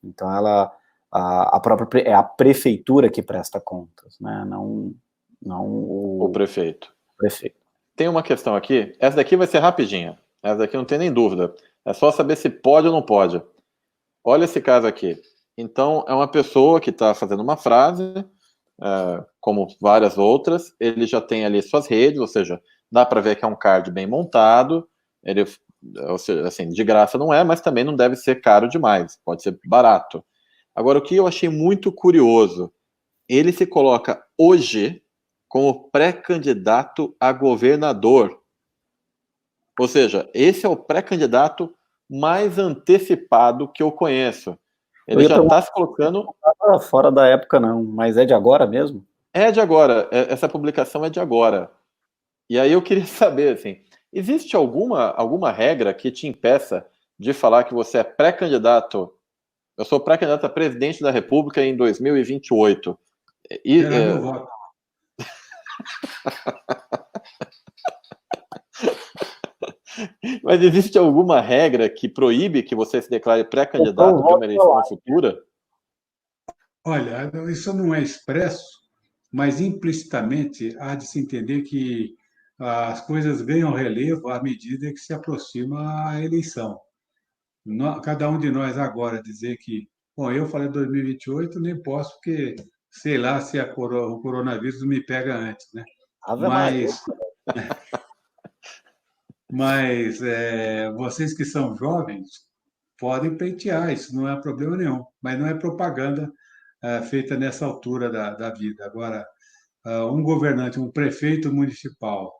Então, é a prefeitura que presta contas, né? Não o prefeito. Prefeito. Tem uma questão aqui, essa daqui vai ser rapidinha, essa daqui não tem nem dúvida, é só saber se pode ou não pode. Olha esse caso aqui. Então, é uma pessoa que está fazendo uma frase, como várias outras, ele já tem ali suas redes, ou seja, dá para ver que é um card bem montado, ele, ou seja, assim, de graça não é, mas também não deve ser caro demais, pode ser barato. Agora, o que eu achei muito curioso, ele se coloca hoje como pré-candidato a governador. Ou seja, esse é o pré-candidato mais antecipado que eu conheço. Ele já está se colocando... Fora da época não, mas é de agora mesmo? É de agora, essa publicação é de agora. E aí eu queria saber, assim, existe alguma regra que te impeça de falar que você é pré-candidato? Eu sou pré-candidato a presidente da República em 2028. Era meu voto. Mas existe alguma regra que proíbe que você se declare pré-candidato para uma eleição futura? Olha, isso não é expresso, mas implicitamente há de se entender que as coisas ganham relevo à medida que se aproxima a eleição. Cada um de nós agora dizer que, bom, eu falei 2028, nem posso, porque sei lá se o coronavírus me pega antes, né? Mas vocês que são jovens podem pleitear, isso não é problema nenhum, mas não é propaganda feita nessa altura da vida. Agora, um governante, um prefeito municipal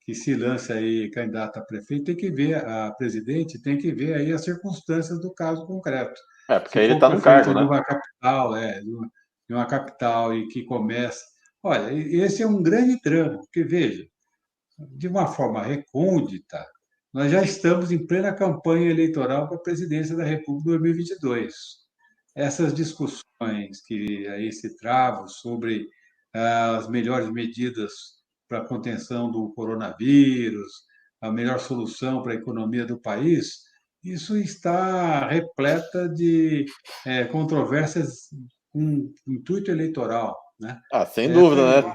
que se lança aí candidato a prefeito, tem que ver, a presidente tem que ver aí as circunstâncias do caso concreto. Porque aí ele está no cargo, né? De uma capital, de uma capital e que começa... Olha, esse é um grande drama, porque, veja, de uma forma recôndita, nós já estamos em plena campanha eleitoral para a presidência da República 2022. Essas discussões que aí se travam sobre as melhores medidas para a contenção do coronavírus, a melhor solução para a economia do país, isso está repleta de controvérsias com intuito eleitoral, né? Sem dúvida, né?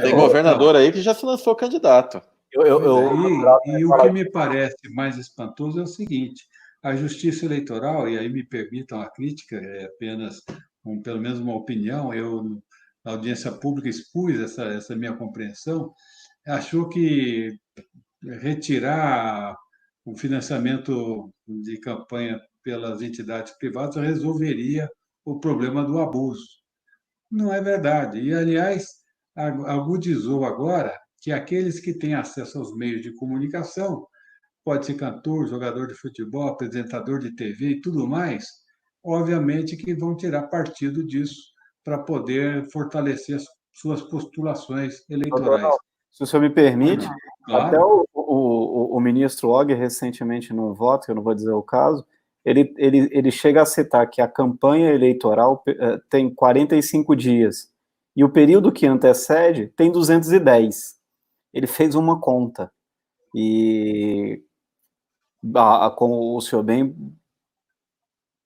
Tem governador aí que já se lançou candidato. E o que me parece mais espantoso é o seguinte: a Justiça Eleitoral, e aí me permitam a crítica, é apenas pelo menos uma opinião, eu na audiência pública expus essa minha compreensão, achou que retirar o financiamento de campanha pelas entidades privadas resolveria o problema do abuso. Não é verdade. E, aliás, agudizou agora que aqueles que têm acesso aos meios de comunicação, pode ser cantor, jogador de futebol, apresentador de TV e tudo mais, obviamente que vão tirar partido disso para poder fortalecer as suas postulações eleitorais. Se o senhor me permite, claro. Até o ministro Og, recentemente, num voto, que eu não vou dizer o caso, ele chega a citar que a campanha eleitoral tem 45 dias, e o período que antecede tem 210. Ele fez uma conta, e como o senhor bem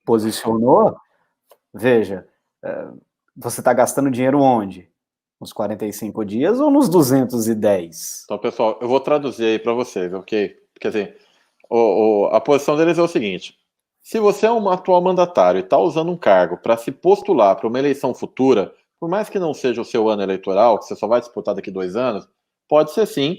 posicionou, veja, você está gastando dinheiro onde? Nos 45 dias ou nos 210? Então, pessoal, eu vou traduzir aí para vocês, ok? Porque assim, a posição deles é o seguinte: se você é um atual mandatário e está usando um cargo para se postular para uma eleição futura, por mais que não seja o seu ano eleitoral, que você só vai disputar daqui 2 anos, pode ser sim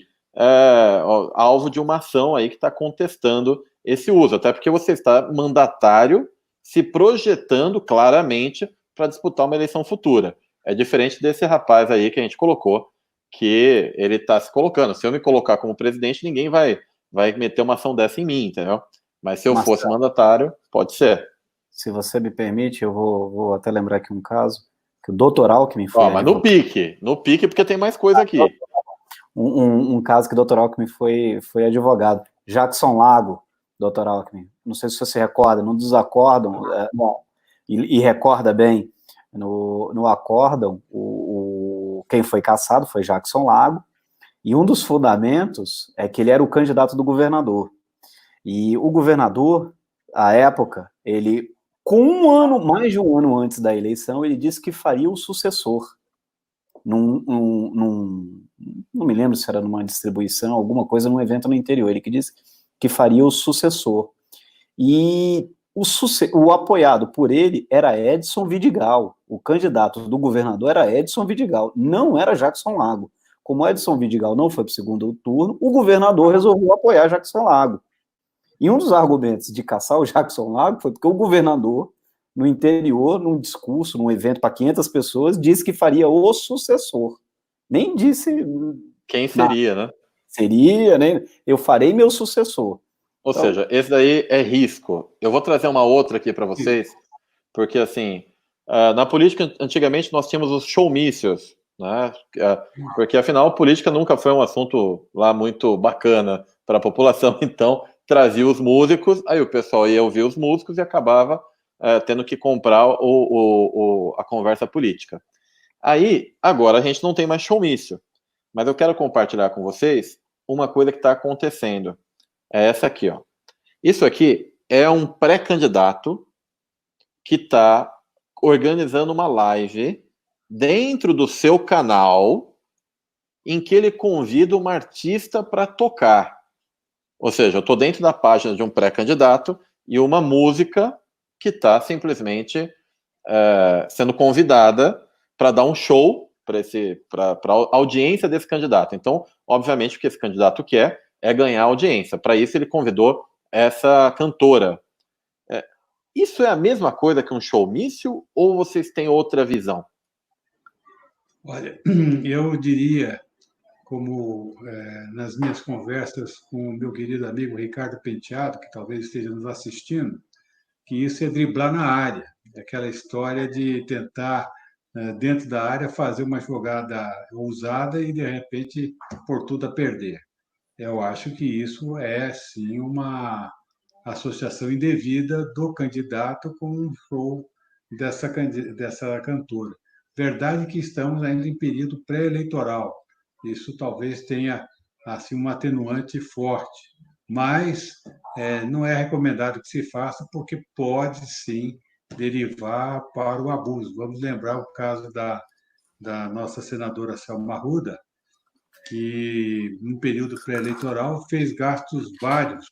alvo de uma ação aí que está contestando esse uso, até porque você está mandatário se projetando claramente para disputar uma eleição futura. É diferente desse rapaz aí que a gente colocou, que ele está se colocando. Se eu me colocar como presidente, ninguém vai meter uma ação dessa em mim, entendeu? Mas se eu fosse mandatário, pode ser. Se você me permite, eu vou até lembrar aqui um caso, que o Dr. Alckmin foi mas no pique, porque tem mais coisa aqui. Um caso que o Dr. Alckmin foi advogado. Jackson Lago, Dr. Alckmin, não sei se você se recorda, no desacórdão, e recorda bem, no acórdão, quem foi cassado foi Jackson Lago, e um dos fundamentos é que ele era o candidato do governador. E o governador, à época, ele, com mais de um ano antes da eleição, ele disse que faria o sucessor. Não me lembro se era numa distribuição, alguma coisa num evento no interior, ele que disse que faria o sucessor. E o apoiado por ele era Edson Vidigal, o candidato do governador era Edson Vidigal, não era Jackson Lago. Como Edson Vidigal não foi para o segundo turno, o governador resolveu apoiar Jackson Lago. E um dos argumentos de caçar o Jackson Lago foi porque o governador, no interior, num discurso, num evento para 500 pessoas, disse que faria o sucessor. Nem disse... Quem seria, né? Seria, né? Eu farei meu sucessor. Ou seja, esse daí é risco. Eu vou trazer uma outra aqui para vocês, porque, assim, na política, antigamente, nós tínhamos os showmícios, né? Porque, afinal, política nunca foi um assunto lá muito bacana para a população, então trazia os músicos, aí o pessoal ia ouvir os músicos e acabava tendo que comprar a conversa política. Aí, agora a gente não tem mais showmício, mas eu quero compartilhar com vocês uma coisa que está acontecendo. É essa aqui, ó. Isso aqui é um pré-candidato que está organizando uma live dentro do seu canal em que ele convida uma artista para tocar. Ou seja, eu estou dentro da página de um pré-candidato e uma música que está simplesmente sendo convidada para dar um show para a audiência desse candidato. Então, obviamente, o que esse candidato quer é ganhar audiência. Para isso, ele convidou essa cantora. Isso é a mesma coisa que um showmício ou vocês têm outra visão? Olha, eu diria, como nas minhas conversas com o meu querido amigo Ricardo Penteado, que talvez esteja nos assistindo, que isso é driblar na área. É aquela história de tentar, dentro da área, fazer uma jogada ousada e, de repente, pôr tudo a perder. Eu acho que isso é, sim, uma associação indevida do candidato com um show dessa cantora. Verdade que estamos ainda em período pré-eleitoral. Isso talvez tenha assim um atenuante forte, mas não é recomendado que se faça porque pode sim derivar para o abuso. Vamos lembrar o caso da nossa senadora Selma Arruda, que no período pré-eleitoral fez gastos vários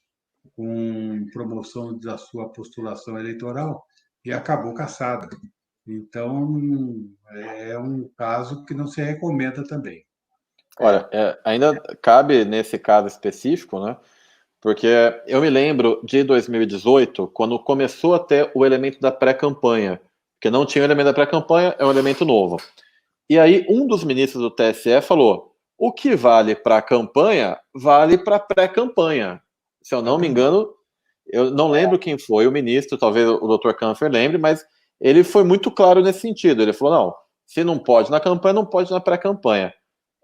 com promoção da sua postulação eleitoral e acabou cassada. Então, é um caso que não se recomenda também. Olha, ainda cabe nesse caso específico, né? Porque eu me lembro de 2018, quando começou a ter o elemento da pré-campanha, porque não tinha o elemento da pré-campanha, é um elemento novo. E aí, um dos ministros do TSE falou: o que vale para a campanha, vale para a pré-campanha. Se eu não me engano, eu não lembro quem foi o ministro, talvez o Dr. Kampfer lembre, mas ele foi muito claro nesse sentido. Ele falou: não, se não pode na campanha, não pode na pré-campanha.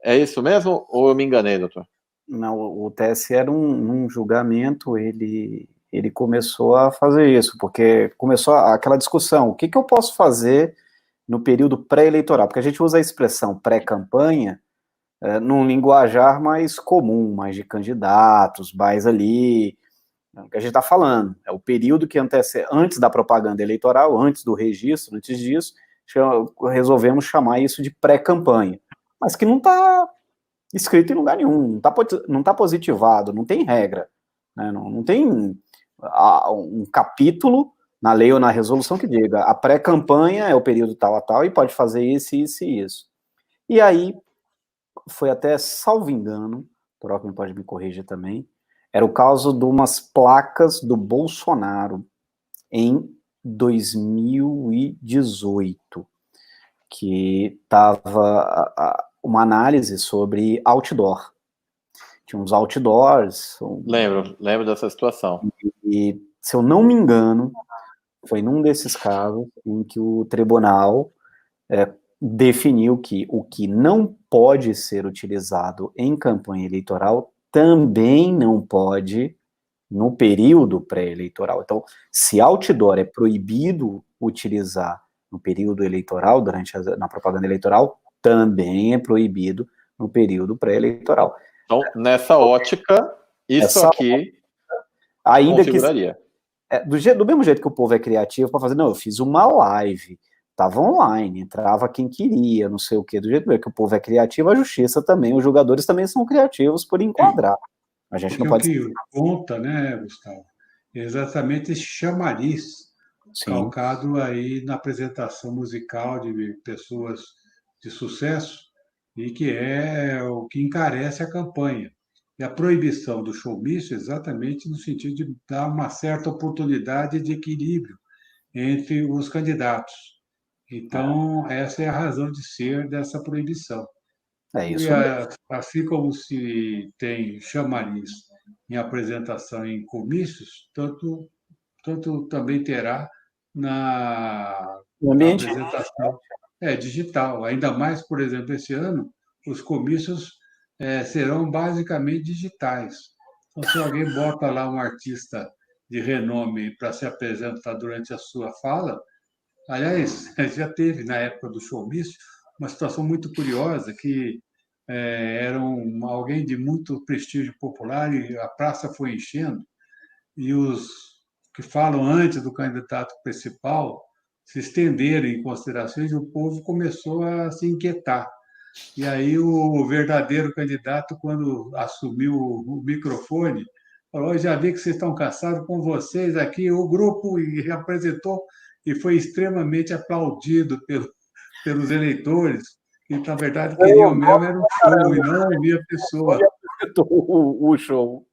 É isso mesmo ou eu me enganei, doutor? Não, o TSE era um julgamento, ele começou a fazer isso, porque começou aquela discussão, o que eu posso fazer no período pré-eleitoral? Porque a gente usa a expressão pré-campanha num linguajar mais comum, mais de candidatos, mais ali, o que a gente está falando, é o período que antecede, antes da propaganda eleitoral, antes do registro, antes disso, resolvemos chamar isso de pré-campanha, mas que não está escrito em lugar nenhum, não tá positivado, não tem regra, né? Não tem um capítulo na lei ou na resolução que diga a pré-campanha é o período tal a tal e pode fazer isso, isso e isso. E aí, foi até, salvo engano, o Alckmin pode me corrigir também, era o caso de umas placas do Bolsonaro em 2018, que estava uma análise sobre outdoor. Tinha uns outdoors. Lembro dessa situação. E, se eu não me engano, foi num desses casos em que o tribunal definiu que o que não pode ser utilizado em campanha eleitoral também não pode no período pré-eleitoral. Então, se outdoor é proibido utilizar no período eleitoral, na propaganda eleitoral, também é proibido no período pré-eleitoral. Então, nessa ótica, aqui ainda configuraria. Do mesmo jeito que o povo é criativo para fazer, não, eu fiz uma live, estava online, entrava quem queria, não sei o quê, do jeito que o povo é criativo, a justiça também, os jogadores também são criativos por enquadrar. A gente Porque não pode... o que conta, né, Gustavo, é exatamente esse chamariz calcado aí na apresentação musical de pessoas de sucesso e que é o que encarece a campanha. E a proibição do showmício exatamente no sentido de dar uma certa oportunidade de equilíbrio entre os candidatos. Então, essa é a razão de ser dessa proibição. É E isso mesmo. assim como se tem chamariz em apresentação em comícios, tanto também terá na O ambiente... apresentação digital. Ainda mais, por exemplo, esse ano, os comícios serão basicamente digitais. Então, se alguém bota lá um artista de renome para se apresentar durante a sua fala, aliás, já teve na época do showmício uma situação muito curiosa que era alguém de muito prestígio popular e a praça foi enchendo e os que falam antes do candidato principal se estenderam em considerações e o povo começou a se inquietar. E aí o verdadeiro candidato, quando assumiu o microfone, falou: já vi que vocês estão cansados com vocês aqui, o grupo, e apresentou e foi extremamente aplaudido pelos eleitores, que na verdade queriam mesmo era um show e não ouvir a pessoa. O show.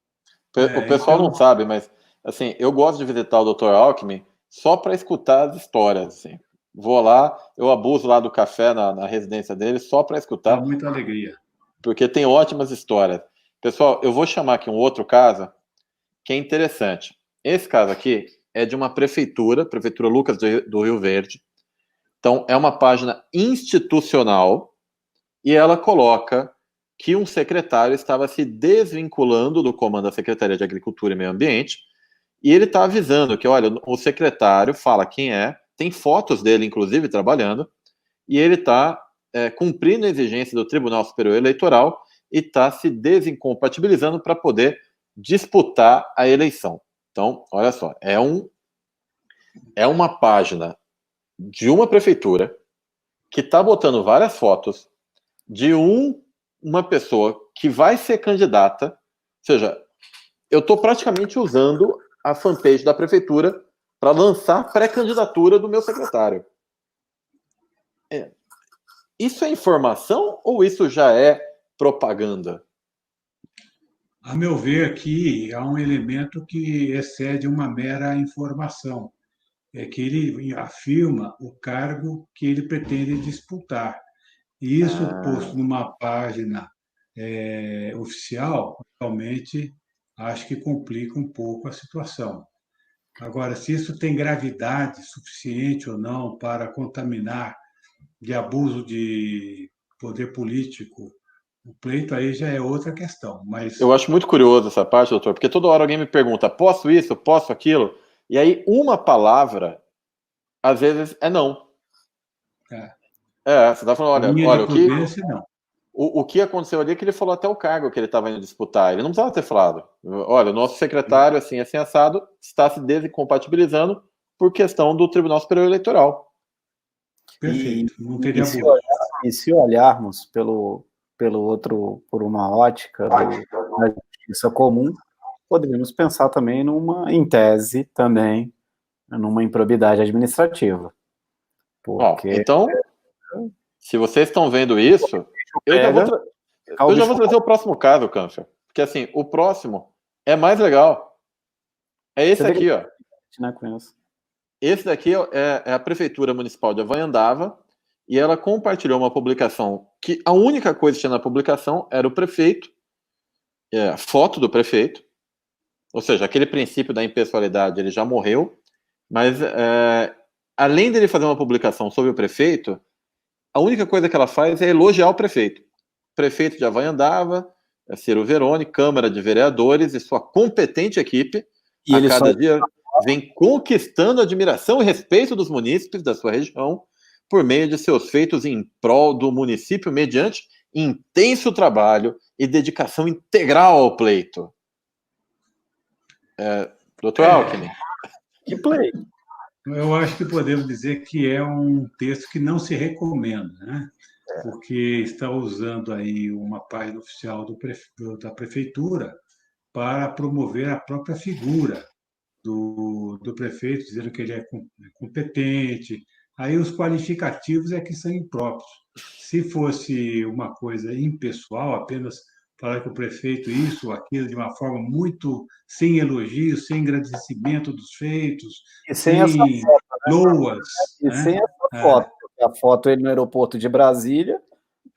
O pessoal não sabe, mas assim, eu gosto de visitar o Dr. Alckmin só para escutar as histórias. Assim. Vou lá, eu abuso lá do café na residência dele só para escutar. Dá muita alegria. Porque tem ótimas histórias. Pessoal, eu vou chamar aqui um outro caso que é interessante. Esse caso aqui é de uma prefeitura Lucas do Rio Verde. Então, é uma página institucional e ela coloca que um secretário estava se desvinculando do comando da Secretaria de Agricultura e Meio Ambiente e ele está avisando que, olha, o secretário fala quem é, tem fotos dele, inclusive, trabalhando, e ele está cumprindo a exigência do Tribunal Superior Eleitoral e está se desincompatibilizando para poder disputar a eleição. Então, olha só, é uma página de uma prefeitura que está botando várias fotos de uma pessoa que vai ser candidata, ou seja, eu estou praticamente usando a fanpage da prefeitura para lançar pré-candidatura do meu secretário. Isso é informação ou isso já é propaganda? A meu ver, aqui há um elemento que excede uma mera informação. É que ele afirma o cargo que ele pretende disputar. E isso posto numa página oficial, realmente acho que complica um pouco a situação. Agora, se isso tem gravidade suficiente ou não para contaminar de abuso de poder político, o pleito aí já é outra questão. Mas eu acho muito curioso essa parte, doutor, porque toda hora alguém me pergunta, posso isso, posso aquilo? E aí uma palavra, às vezes, é não. Você está falando, olha, o que aconteceu ali é que ele falou até o cargo que ele estava indo disputar. Ele não precisava ter falado. Olha, o nosso secretário, assim assado, está se desincompatibilizando por questão do Tribunal Superior Eleitoral. Perfeito, não teria abuso. E se olharmos por uma ótica da justiça comum, poderíamos pensar também em tese, também, numa improbidade administrativa. Porque... então, se vocês estão vendo isso, eu já vou trazer o próximo caso, Câncer. Porque, assim, o próximo é mais legal. É esse aqui, ó. Esse daqui é a Prefeitura Municipal de Avanhandava e ela compartilhou uma publicação que a única coisa que tinha na publicação era o prefeito, a foto do prefeito, ou seja, aquele princípio da impessoalidade ele já morreu, mas além dele fazer uma publicação sobre o prefeito, a única coisa que ela faz é elogiar o prefeito. O prefeito de Havaiandava, Ciro Veroni, Câmara de Vereadores e sua competente equipe, E a cada dia vem conquistando a admiração e respeito dos munícipes da sua região por meio de seus feitos em prol do município mediante intenso trabalho e dedicação integral ao pleito. Dr. Alckmin. Que play. Eu acho que podemos dizer que é um texto que não se recomenda, né? Porque está usando aí uma página oficial da prefeitura para promover a própria figura do prefeito, dizendo que ele é competente. Aí os qualificativos é que são impróprios. Se fosse uma coisa impessoal, apenas falar que o prefeito isso ou aquilo de uma forma muito sem elogios, sem agradecimento dos feitos, E sem essa sem foto, né? loas, E né? sem essa foto, porque a foto ele no aeroporto de Brasília.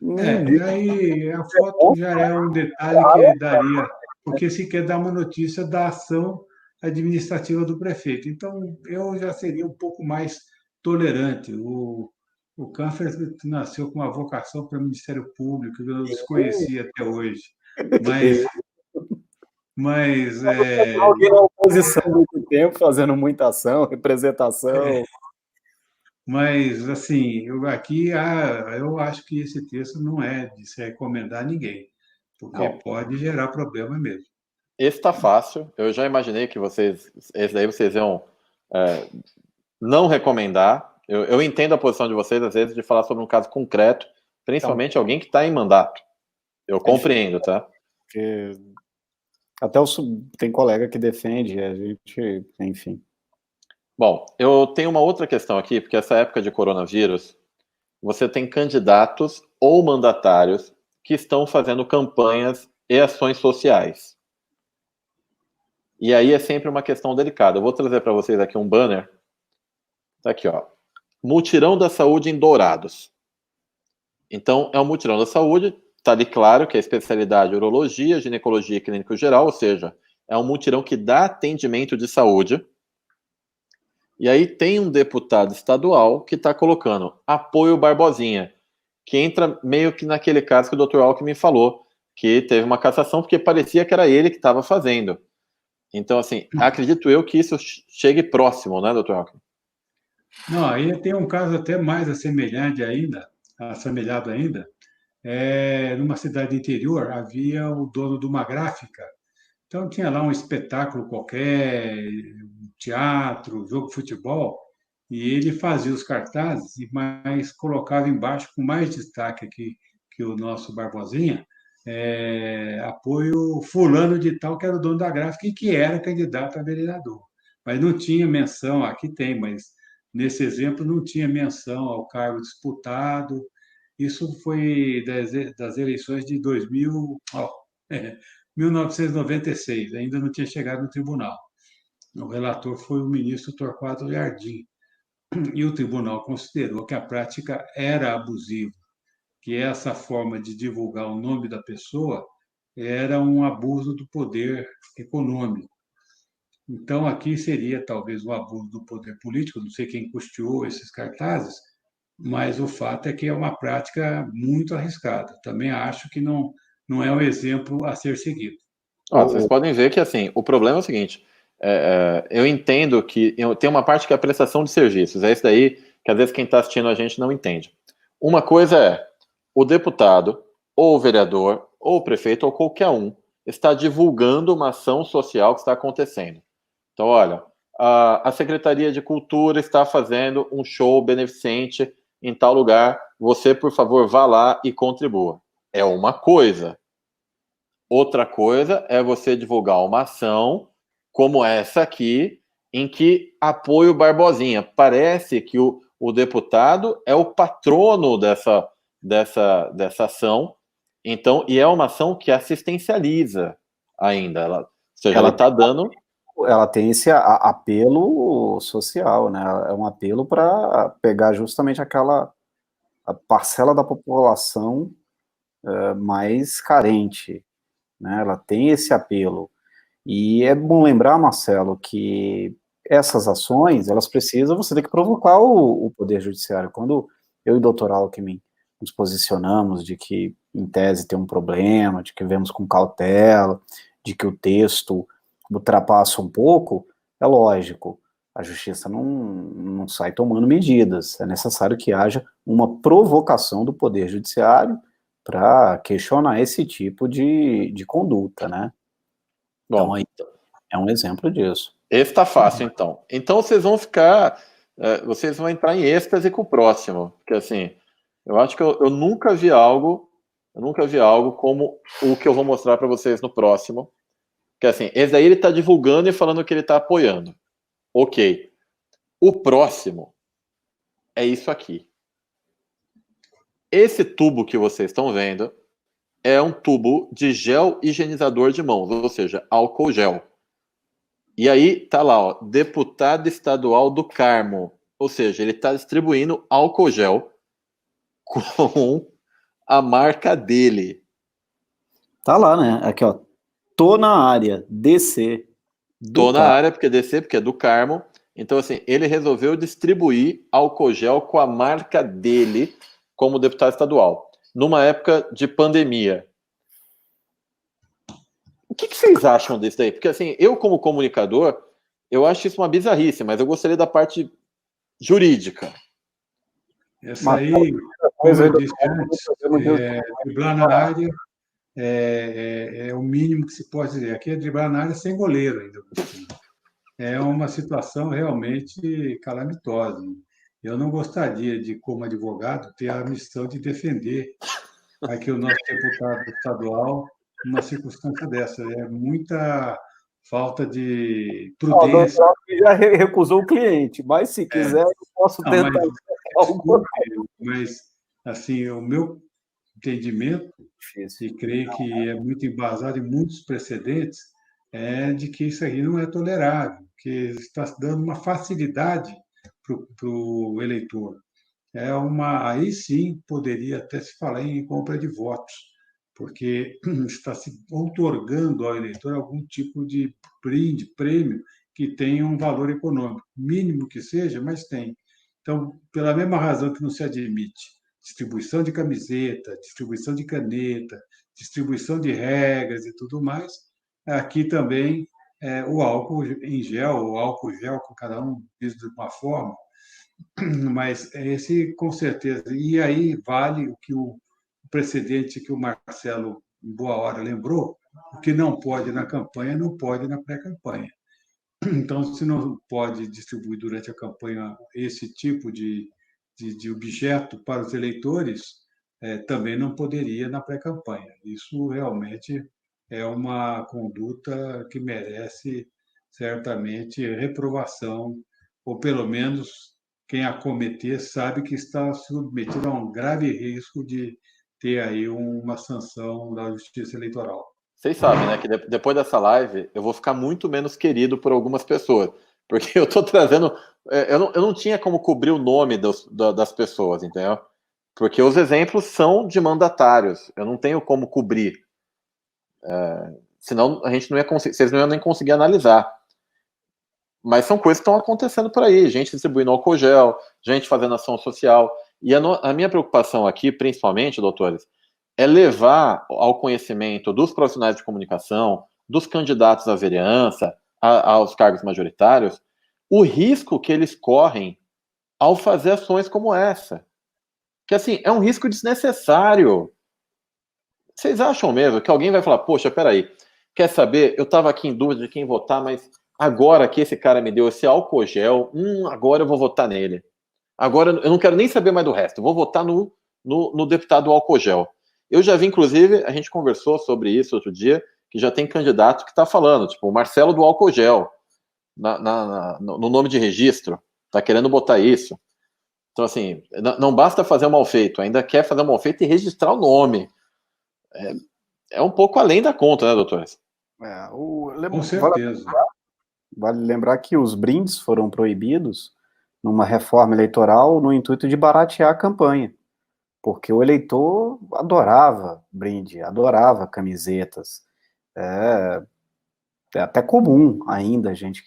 E aí a foto já é um detalhe que daria, porque se quer dar uma notícia da ação administrativa do prefeito. Então, eu já seria um pouco mais tolerante. O Cânfer nasceu com uma vocação para o Ministério Público, que eu desconhecia até hoje. Mas alguém na oposição há muito tempo, fazendo muita ação, representação. Mas, assim, eu acho que esse texto não é de se recomendar a ninguém, porque pode gerar problema mesmo. Esse tá fácil. Eu já imaginei que esse daí vocês iam não recomendar. Eu entendo a posição de vocês, às vezes, de falar sobre um caso concreto, principalmente alguém que está em mandato. Eu compreendo, tá? Porque até tem colega que defende, a gente, enfim. Bom, eu tenho uma outra questão aqui, porque essa época de coronavírus, você tem candidatos ou mandatários que estão fazendo campanhas e ações sociais. E aí é sempre uma questão delicada. Eu vou trazer para vocês aqui um banner. Tá aqui, ó. Mutirão da Saúde em Dourados. Então, é um mutirão da saúde, tá ali claro que é a especialidade urologia, ginecologia e clínico geral, ou seja, é um mutirão que dá atendimento de saúde. E aí tem um deputado estadual que está colocando apoio Barbosinha, que entra meio que naquele caso que o Dr. Alckmin falou, que teve uma cassação porque parecia que era ele que estava fazendo. Então, assim, acredito eu que isso chegue próximo, né, Dr. Alckmin? Não, aí tem um caso até mais assemelhado ainda, numa cidade interior havia o dono de uma gráfica. Então tinha lá um espetáculo qualquer, um teatro, jogo de futebol, e ele fazia os cartazes, mas colocava embaixo, com mais destaque aqui que o nosso Barbosinha, apoio fulano de tal, que era o dono da gráfica e que era candidato a vereador. Mas não tinha menção, aqui tem, mas nesse exemplo não tinha menção ao cargo disputado. Isso foi das eleições de 1996, ainda não tinha chegado no tribunal. O relator foi o ministro Torquato Jardim, e o tribunal considerou que a prática era abusiva, que essa forma de divulgar o nome da pessoa era um abuso do poder econômico. Então, aqui seria talvez um abuso do poder político, não sei quem custeou esses cartazes, mas o fato é que é uma prática muito arriscada. Também acho que não é um exemplo a ser seguido. Vocês podem ver que, assim, o problema é o seguinte, eu entendo que tem uma parte que é a prestação de serviços, é isso daí que às vezes quem está assistindo a gente não entende. Uma coisa é o deputado, ou o vereador, ou o prefeito, ou qualquer um, está divulgando uma ação social que está acontecendo. Então, olha, a Secretaria de Cultura está fazendo um show beneficente em tal lugar, você, por favor, vá lá e contribua. É uma coisa. Outra coisa é você divulgar uma ação como essa aqui, em que apoia o Barbosinha. Parece que o deputado é o patrono dessa ação, então, e é uma ação que assistencializa ainda. Ou seja, ela está dando... Ela tem esse apelo social, né? É um apelo para pegar justamente aquela a parcela da população mais carente, né? Ela tem esse apelo. E é bom lembrar, Marcelo, que essas ações, elas precisam, você tem que provocar o Poder Judiciário. Quando eu e o Dr. Alckmin nos posicionamos de que, em tese, tem um problema, de que vemos com cautela, de que o texto ultrapassa um pouco, é lógico, a justiça não sai tomando medidas, é necessário que haja uma provocação do Poder Judiciário para questionar esse tipo de conduta, né? Então, Bom, aí é um exemplo disso. esse tá fácil, então. Então, vocês vão ficar... vocês vão entrar em êxtase com o próximo. Porque, assim, eu acho que eu nunca vi algo como o que eu vou mostrar para vocês no próximo. Que, assim, esse daí ele tá divulgando e falando que ele tá apoiando. Ok. O próximo é isso aqui. Esse tubo que vocês estão vendo é um tubo de gel higienizador de mãos, ou seja, álcool gel. E aí tá lá, ó, deputado estadual do Carmo, ou seja, ele está distribuindo álcool gel com a marca dele. Tá lá, né? Aqui, ó. Tô na área, DC. Tô na área, porque DC, porque é do Carmo. Então, assim, ele resolveu distribuir álcool gel com a marca dele como deputado estadual, numa época de pandemia. O que vocês acham disso daí? Porque, assim, eu como comunicador, eu acho isso uma bizarrice, mas eu gostaria da parte jurídica. Essa aí, como eu disse antes, driblar na área é o mínimo que se pode dizer. Aqui é driblar na área sem goleiro ainda. É uma situação realmente calamitosa. Eu não gostaria de, como advogado, ter a missão de defender aqui o nosso deputado estadual numa circunstância dessa. É muita falta de prudência. O doutor já recusou o cliente, mas se quiser, eu posso tentar. Mas, assim, o meu entendimento, e creio que é muito embasado em muitos precedentes, é de que isso aí não é tolerável, que está dando uma facilidade para o eleitor. Aí sim poderia até se falar em compra de votos, porque está se outorgando ao eleitor algum tipo de brinde, prêmio, que tenha um valor econômico, mínimo que seja, mas tem. Então, pela mesma razão que não se admite distribuição de camiseta, distribuição de caneta, distribuição de regras e tudo mais, aqui também o álcool em gel, o álcool gel, com cada um diz de uma forma, mas esse com certeza. E aí vale o que o precedente que o Marcelo, em boa hora, lembrou: o que não pode na campanha, não pode na pré-campanha. Então, se não pode distribuir durante a campanha esse tipo de objeto para os eleitores, também não poderia na pré-campanha. Isso realmente é uma conduta que merece certamente reprovação, ou pelo menos quem a cometer sabe que está submetido a um grave risco de ter aí uma sanção da Justiça Eleitoral. Vocês sabem, né, que depois dessa live eu vou ficar muito menos querido por algumas pessoas, porque eu tô trazendo... eu não tinha como cobrir o nome das pessoas, entendeu? Porque os exemplos são de mandatários, eu não tenho como cobrir. Senão a gente não ia conseguir, vocês não iam nem conseguir analisar. Mas são coisas que estão acontecendo por aí, gente distribuindo álcool gel, gente fazendo ação social. E a minha preocupação aqui, principalmente, doutores, é levar ao conhecimento dos profissionais de comunicação, dos candidatos à vereança, aos cargos majoritários, o risco que eles correm ao fazer ações como essa. Que, assim, é um risco desnecessário. Vocês acham mesmo que alguém vai falar, poxa, peraí, quer saber, eu estava aqui em dúvida de quem votar, mas agora que esse cara me deu esse álcool gel, agora eu vou votar nele. Agora eu não quero nem saber mais do resto, eu vou votar no deputado álcool gel. Eu já vi, inclusive, a gente conversou sobre isso outro dia, que já tem candidato que está falando, tipo, o Marcelo do álcool gel, no nome de registro, está querendo botar isso. Então, assim, não basta fazer o mal feito, ainda quer fazer o mal feito e registrar o nome. É um pouco além da conta, né, doutores? Com certeza. Vale lembrar que os brindes foram proibidos numa reforma eleitoral no intuito de baratear a campanha. porque o eleitor adorava brinde, adorava camisetas. É até comum ainda, gente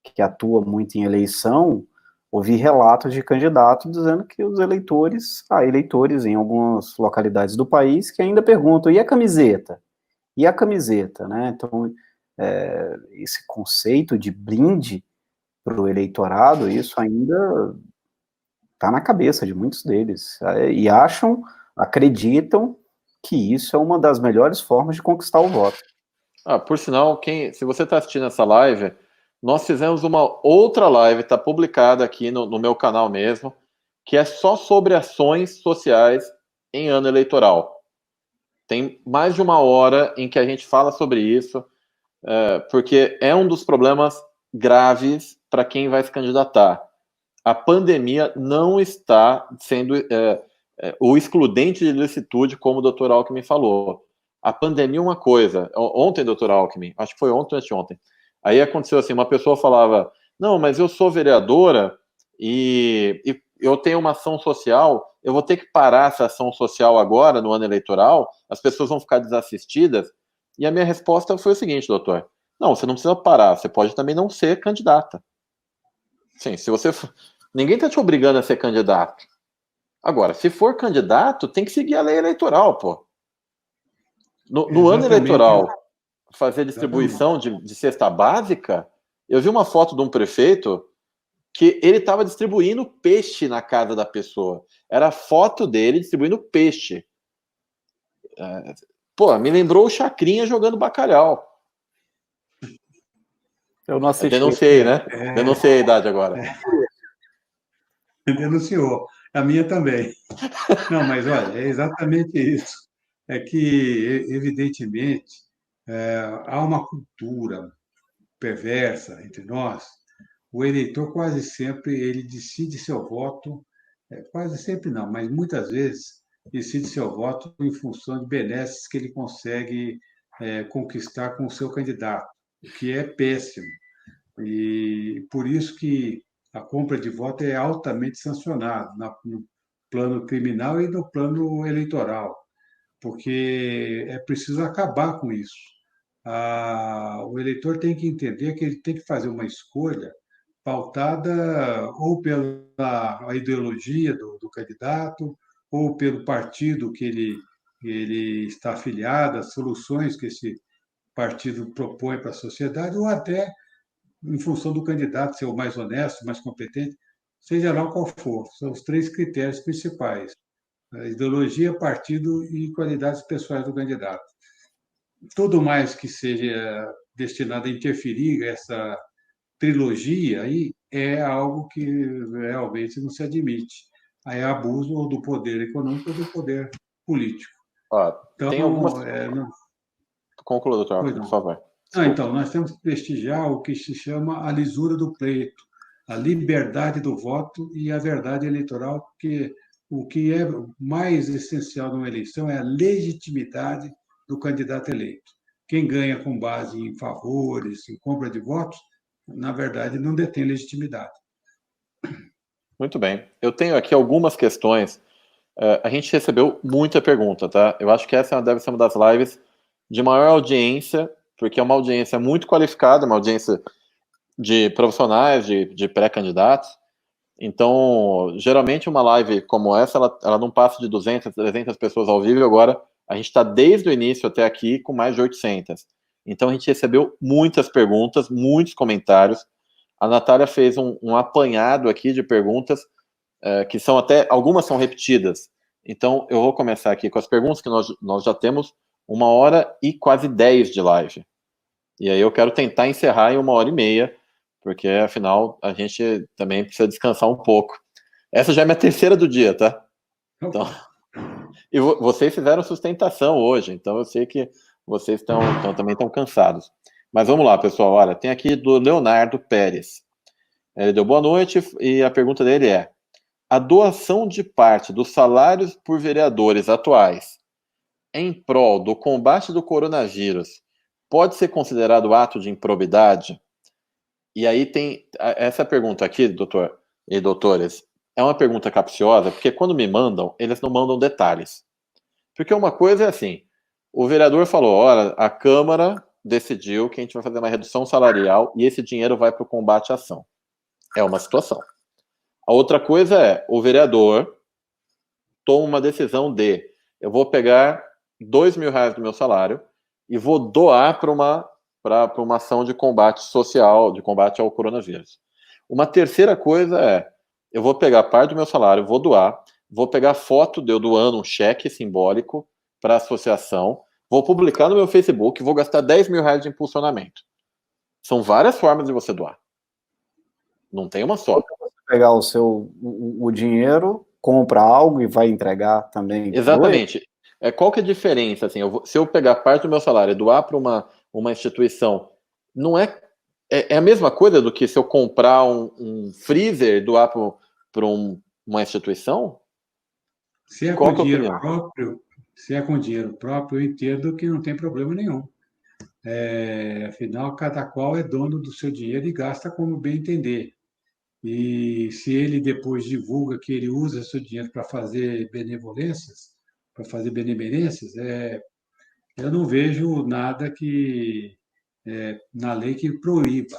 que atua muito em eleição, ouvir relatos de candidatos dizendo que os eleitores, há eleitores em algumas localidades do país que ainda perguntam, e a camiseta? E a camiseta, né? Então, esse conceito de brinde para o eleitorado, isso ainda está na cabeça de muitos deles, e acreditam que isso é uma das melhores formas de conquistar o voto. Por sinal, se você está assistindo essa live, nós fizemos uma outra live, está publicada aqui no meu canal mesmo, que é só sobre ações sociais em ano eleitoral. Tem mais de 1 hora em que a gente fala sobre isso, porque é um dos problemas graves para quem vai se candidatar. A pandemia não está sendo o excludente de licitude, como o doutor Alckmin falou. A pandemia é uma coisa. Ontem, doutor Alckmin, acho que foi ontem ou anteontem, aí aconteceu assim, uma pessoa falava, não, mas eu sou vereadora e eu tenho uma ação social, eu vou ter que parar essa ação social agora, no ano eleitoral, as pessoas vão ficar desassistidas. E a minha resposta foi o seguinte, doutor, não, você não precisa parar, você pode também não ser candidata. Sim, se você... Ninguém está te obrigando a ser candidato. Agora, se for candidato, tem que seguir a lei eleitoral, pô. No ano eleitoral, fazer distribuição de cesta básica, eu vi uma foto de um prefeito que ele estava distribuindo peixe na casa da pessoa. Era a foto dele distribuindo peixe. Me lembrou o Chacrinha jogando bacalhau. Eu não assisti. Denunciei, né? Denunciei a idade agora. Denunciou. A minha também. Não, mas olha, é exatamente isso. É que, evidentemente, há uma cultura perversa entre nós. O eleitor quase sempre ele decide seu voto, quase sempre não, mas muitas vezes decide seu voto em função de benesses que ele consegue conquistar com o seu candidato, o que é péssimo. E por isso que a compra de voto é altamente sancionada no plano criminal e no plano eleitoral, porque é preciso acabar com isso. O eleitor tem que entender que ele tem que fazer uma escolha pautada ou pela ideologia do candidato, ou pelo partido que ele está afiliado, as soluções que esse partido propõe para a sociedade, ou até em função do candidato ser o mais honesto, mais competente, seja lá qual for. São os 3 critérios principais: a ideologia, partido e qualidades pessoais do candidato. Tudo mais que seja destinado a interferir essa trilogia aí é algo que realmente não se admite. Aí é abuso ou do poder econômico ou do poder político. Então, tem algumas... Conclua, doutor, por favor. Então, nós temos que prestigiar o que se chama a lisura do pleito, a liberdade do voto e a verdade eleitoral, porque o que é mais essencial numa eleição é a legitimidade do candidato eleito. Quem ganha com base em favores, em compra de votos, na verdade, não detém legitimidade. Muito bem. Eu tenho aqui algumas questões. A gente recebeu muita pergunta, tá? Eu acho que essa deve ser uma das lives de maior audiência, porque é uma audiência muito qualificada, uma audiência de profissionais, de pré-candidatos. Então, geralmente uma live como essa, ela não passa de 200, 300 pessoas ao vivo. Agora, a gente está desde o início até aqui com mais de 800. Então, a gente recebeu muitas perguntas, muitos comentários. A Natália fez um apanhado aqui de perguntas, que são até, algumas são repetidas. Então, eu vou começar aqui com as perguntas, que nós já temos 1h e quase 10 de live. E aí eu quero tentar encerrar em 1h30, porque, afinal, a gente também precisa descansar um pouco. Essa já é minha terceira do dia, tá? Então, e vocês fizeram sustentação hoje, então eu sei que vocês também estão cansados. Mas vamos lá, pessoal. Olha, tem aqui do Leonardo Pérez. Ele deu boa noite e a pergunta dele é: a doação de parte dos salários por vereadores atuais em prol do combate do coronavírus pode ser considerado ato de improbidade? E aí tem essa pergunta aqui, doutor e doutores, é uma pergunta capciosa, porque quando me mandam, eles não mandam detalhes. Porque uma coisa é assim, o vereador falou, olha, a Câmara decidiu que a gente vai fazer uma redução salarial e esse dinheiro vai para o combate à ação. É uma situação. A outra coisa é, o vereador toma uma decisão de, eu vou pegar R$2.000 do meu salário e vou doar para uma ação de combate social, de combate ao coronavírus. Uma terceira coisa é, eu vou pegar parte do meu salário, vou doar, vou pegar foto de eu doando um cheque simbólico para a associação, vou publicar no meu Facebook, vou gastar R$10.000 de impulsionamento. São várias formas de você doar. Não tem uma só. Pegar o dinheiro, compra algo e vai entregar também. Exatamente. Qual que é a diferença? Assim, se eu pegar parte do meu salário e doar para uma instituição, não é a mesma coisa do que se eu comprar um freezer e doar para uma instituição? Se é Qual com que é a dinheiro opinião? próprio, se é com dinheiro próprio, eu entendo que não tem problema nenhum. Afinal, cada qual é dono do seu dinheiro e gasta como bem entender. E se ele depois divulga que ele usa seu dinheiro para fazer benevolências, para fazer benemerências, eu não vejo nada na lei que proíba.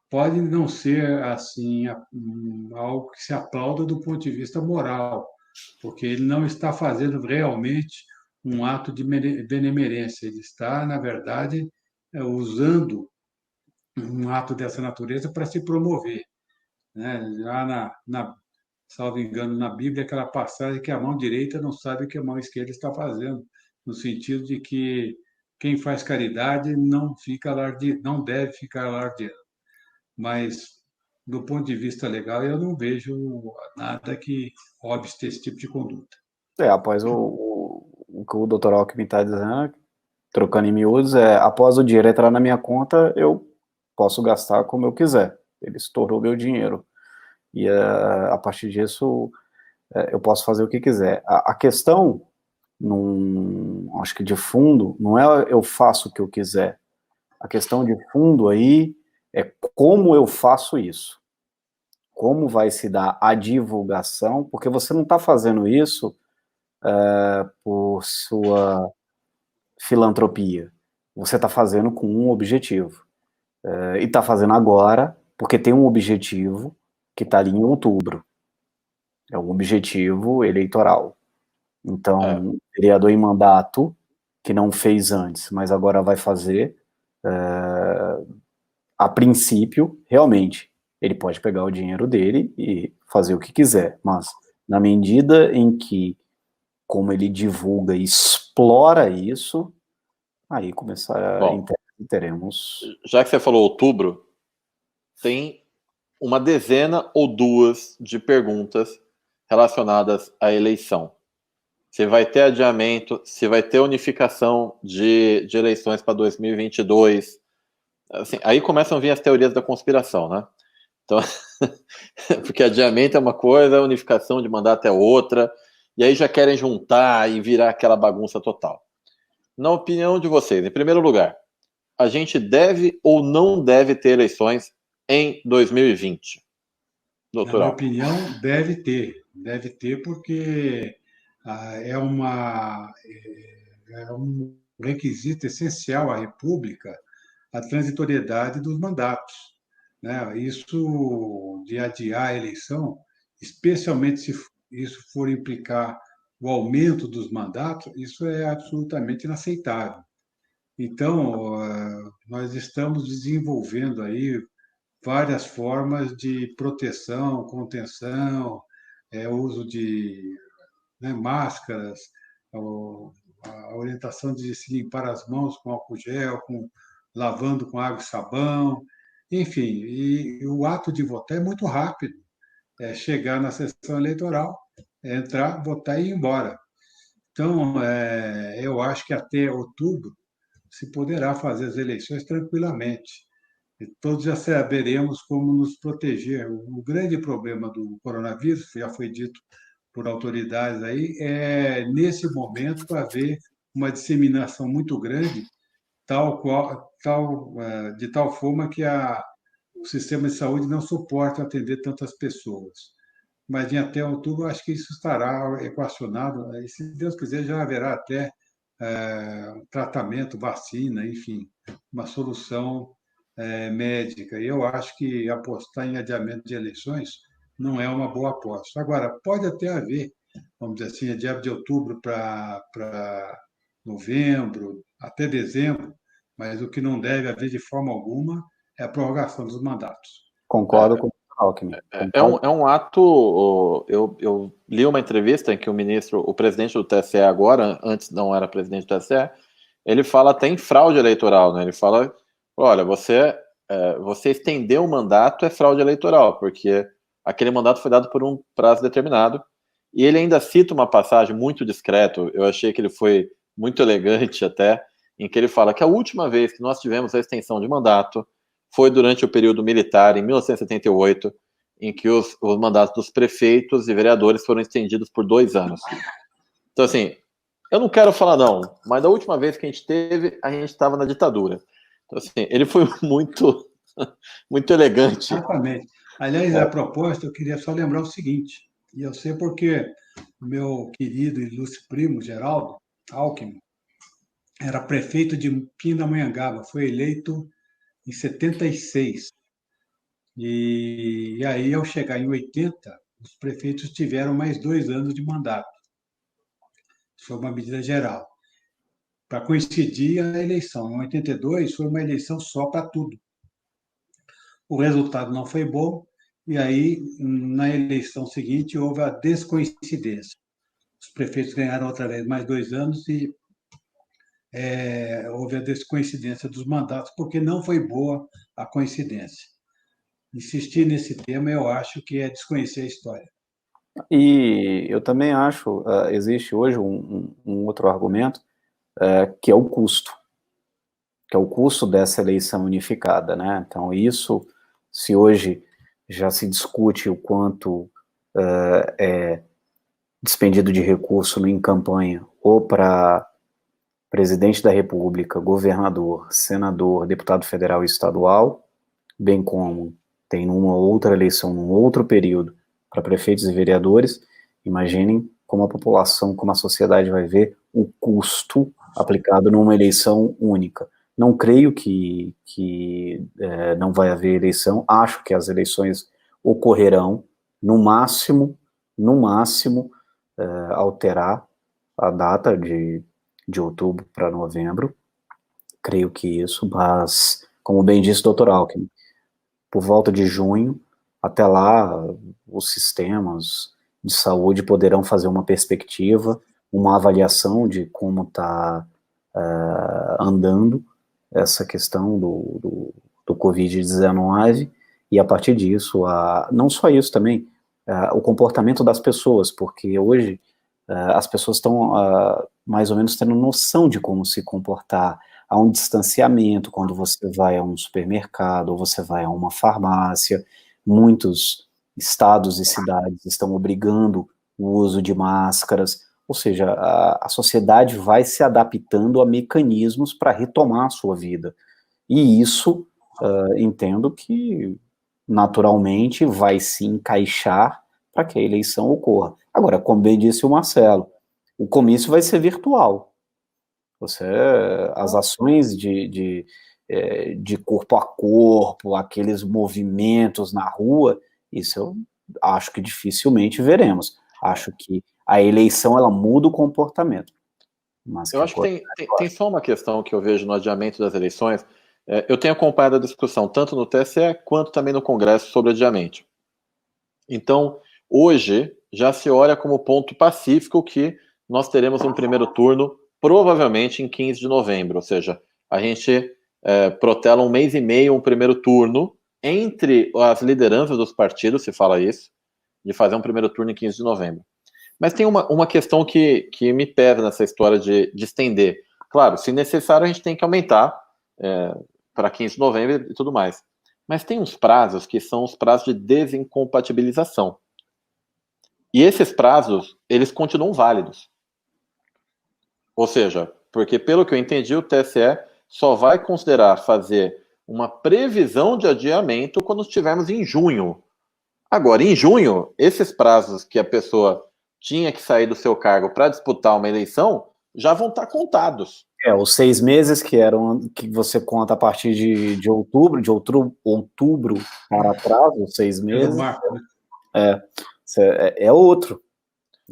Pode não ser assim algo que se aplauda do ponto de vista moral, porque ele não está fazendo realmente um ato de benemerência, ele está, na verdade, usando um ato dessa natureza para se promover, né? Já salvo engano, na Bíblia, aquela passagem que a mão direita não sabe o que a mão esquerda está fazendo, no sentido de que quem faz caridade não deve ficar alardeando. Mas, do ponto de vista legal, eu não vejo nada que obste esse tipo de conduta. Após o que o Dr. Alckmin está dizendo, trocando em miúdos, após o dinheiro entrar na minha conta, eu posso gastar como eu quiser. Ele estourou meu dinheiro. E a partir disso, eu posso fazer o que quiser. A questão, acho que de fundo, não é eu faço o que eu quiser. A questão de fundo aí é como eu faço isso. Como vai se dar a divulgação, porque você não está fazendo isso por sua filantropia. Você está fazendo com um objetivo. E está fazendo agora porque tem um objetivo que está ali em outubro. É um objetivo eleitoral. Então, o vereador em mandato, que não fez antes, mas agora vai fazer, a princípio, realmente, ele pode pegar o dinheiro dele e fazer o que quiser, mas na medida em que, como ele divulga e explora isso, aí teremos... Já que você falou outubro, tem uma dezena ou duas de perguntas relacionadas à eleição. Se vai ter adiamento, se vai ter unificação de eleições para 2022. Assim, aí começam a vir as teorias da conspiração, né? Então, porque adiamento é uma coisa, unificação de mandato é outra, e aí já querem juntar e virar aquela bagunça total. Na opinião de vocês, em primeiro lugar, a gente deve ou não deve ter eleições em 2020? Na minha opinião, deve ter porque é um requisito essencial à República a transitoriedade dos mandatos, né? Isso de adiar a eleição, especialmente se isso for implicar o aumento dos mandatos, isso é absolutamente inaceitável. Então, nós estamos desenvolvendo aí várias formas de proteção, contenção, uso de, né, máscaras, a orientação de se limpar as mãos com álcool gel, lavando com água e sabão, enfim, e o ato de votar é muito rápido. É chegar na sessão eleitoral, entrar, votar e ir embora. Então, eu acho que até outubro se poderá fazer as eleições tranquilamente. E todos já saberemos como nos proteger. O grande problema do coronavírus, já foi dito por autoridades aí, é nesse momento haver uma disseminação muito grande, de tal forma que o sistema de saúde não suporta atender tantas pessoas. mas em até outubro acho que isso estará equacionado, e se Deus quiser já haverá até um tratamento, vacina, enfim, uma solução médica. E eu acho que apostar em adiamento de eleições não é uma boa aposta. Agora, pode até haver, vamos dizer assim, adiamento de outubro para novembro, até dezembro, mas o que não deve haver de forma alguma é a prorrogação dos mandatos. Concordo com o Alckmin. É um ato. Eu li uma entrevista em que o presidente do TSE agora, antes não era presidente do TSE, ele fala até em fraude eleitoral, né? Ele fala, olha, você estender o mandato é fraude eleitoral, porque aquele mandato foi dado por um prazo determinado. E ele ainda cita uma passagem muito discreta, eu achei que ele foi muito elegante até, em que ele fala que a última vez que nós tivemos a extensão de mandato foi durante o período militar, em 1978, em que os mandatos dos prefeitos e vereadores foram estendidos por 2 anos. Então, assim, eu não quero falar não, mas da última vez que a gente estava na ditadura. Então, assim, ele foi muito, muito elegante. Exatamente. Aliás, a propósito, eu queria só lembrar o seguinte, e eu sei porque o meu querido e ilustre primo, Geraldo Alckmin, era prefeito de Pindamonhangaba, foi eleito em 76. E aí, ao chegar em 80, os prefeitos tiveram mais 2 anos de mandato. Isso foi uma medida geral. Para coincidir a eleição. Em 82, foi uma eleição só para tudo. O resultado não foi bom, e aí, na eleição seguinte, houve a descoincidência. Os prefeitos ganharam outra vez mais 2 anos e houve a descoincidência dos mandatos, porque não foi boa a coincidência. Insistir nesse tema, eu acho que é desconhecer a história. E eu também acho, existe hoje um outro argumento, que é o custo dessa eleição unificada, né? Então isso, se hoje já se discute o quanto é despendido de recurso em campanha, ou para presidente da República, governador, senador, deputado federal e estadual, bem como tem numa outra eleição, num outro período, para prefeitos e vereadores, imaginem como a população, como a sociedade vai ver o custo aplicado numa eleição única. Não creio que não vai haver eleição, acho que as eleições ocorrerão, no máximo, alterar a data de outubro para novembro, creio que isso, mas, como bem disse o Dr. Alckmin, por volta de junho, até lá, os sistemas de saúde poderão fazer uma perspectiva, uma avaliação de como está andando essa questão do Covid-19, e a partir disso, não só isso também, o comportamento das pessoas, porque hoje as pessoas estão mais ou menos tendo noção de como se comportar. Há um distanciamento quando você vai a um supermercado ou você vai a uma farmácia. Muitos estados e cidades estão obrigando o uso de máscaras, ou seja, a sociedade vai se adaptando a mecanismos para retomar a sua vida. E isso, entendo que naturalmente vai se encaixar para que a eleição ocorra. Agora, como bem disse o Marcelo, o comício vai ser virtual. As ações de corpo a corpo, aqueles movimentos na rua, isso eu acho que dificilmente veremos. Acho que a eleição, ela muda o comportamento. Mas eu acho que tem só uma questão que eu vejo no adiamento das eleições. Eu tenho acompanhado a discussão tanto no TSE quanto também no Congresso sobre adiamento. Então, hoje, já se olha como ponto pacífico que nós teremos um primeiro turno provavelmente em 15 de novembro, ou seja, a gente protela 1 mês e meio, um primeiro turno, entre as lideranças dos partidos, se fala isso, de fazer um primeiro turno em 15 de novembro. Mas tem uma questão que me pesa nessa história de estender. Claro, se necessário, a gente tem que aumentar para 15 de novembro e tudo mais. Mas tem uns prazos que são os prazos de desincompatibilização. E esses prazos, eles continuam válidos. Ou seja, porque pelo que eu entendi, o TSE só vai considerar fazer uma previsão de adiamento quando estivermos em junho. Agora, em junho, esses prazos que a pessoa tinha que sair do seu cargo para disputar uma eleição já vão estar contados. Os 6 meses que você conta a partir de outubro para trás, os 6 meses, Marco, né? é outro.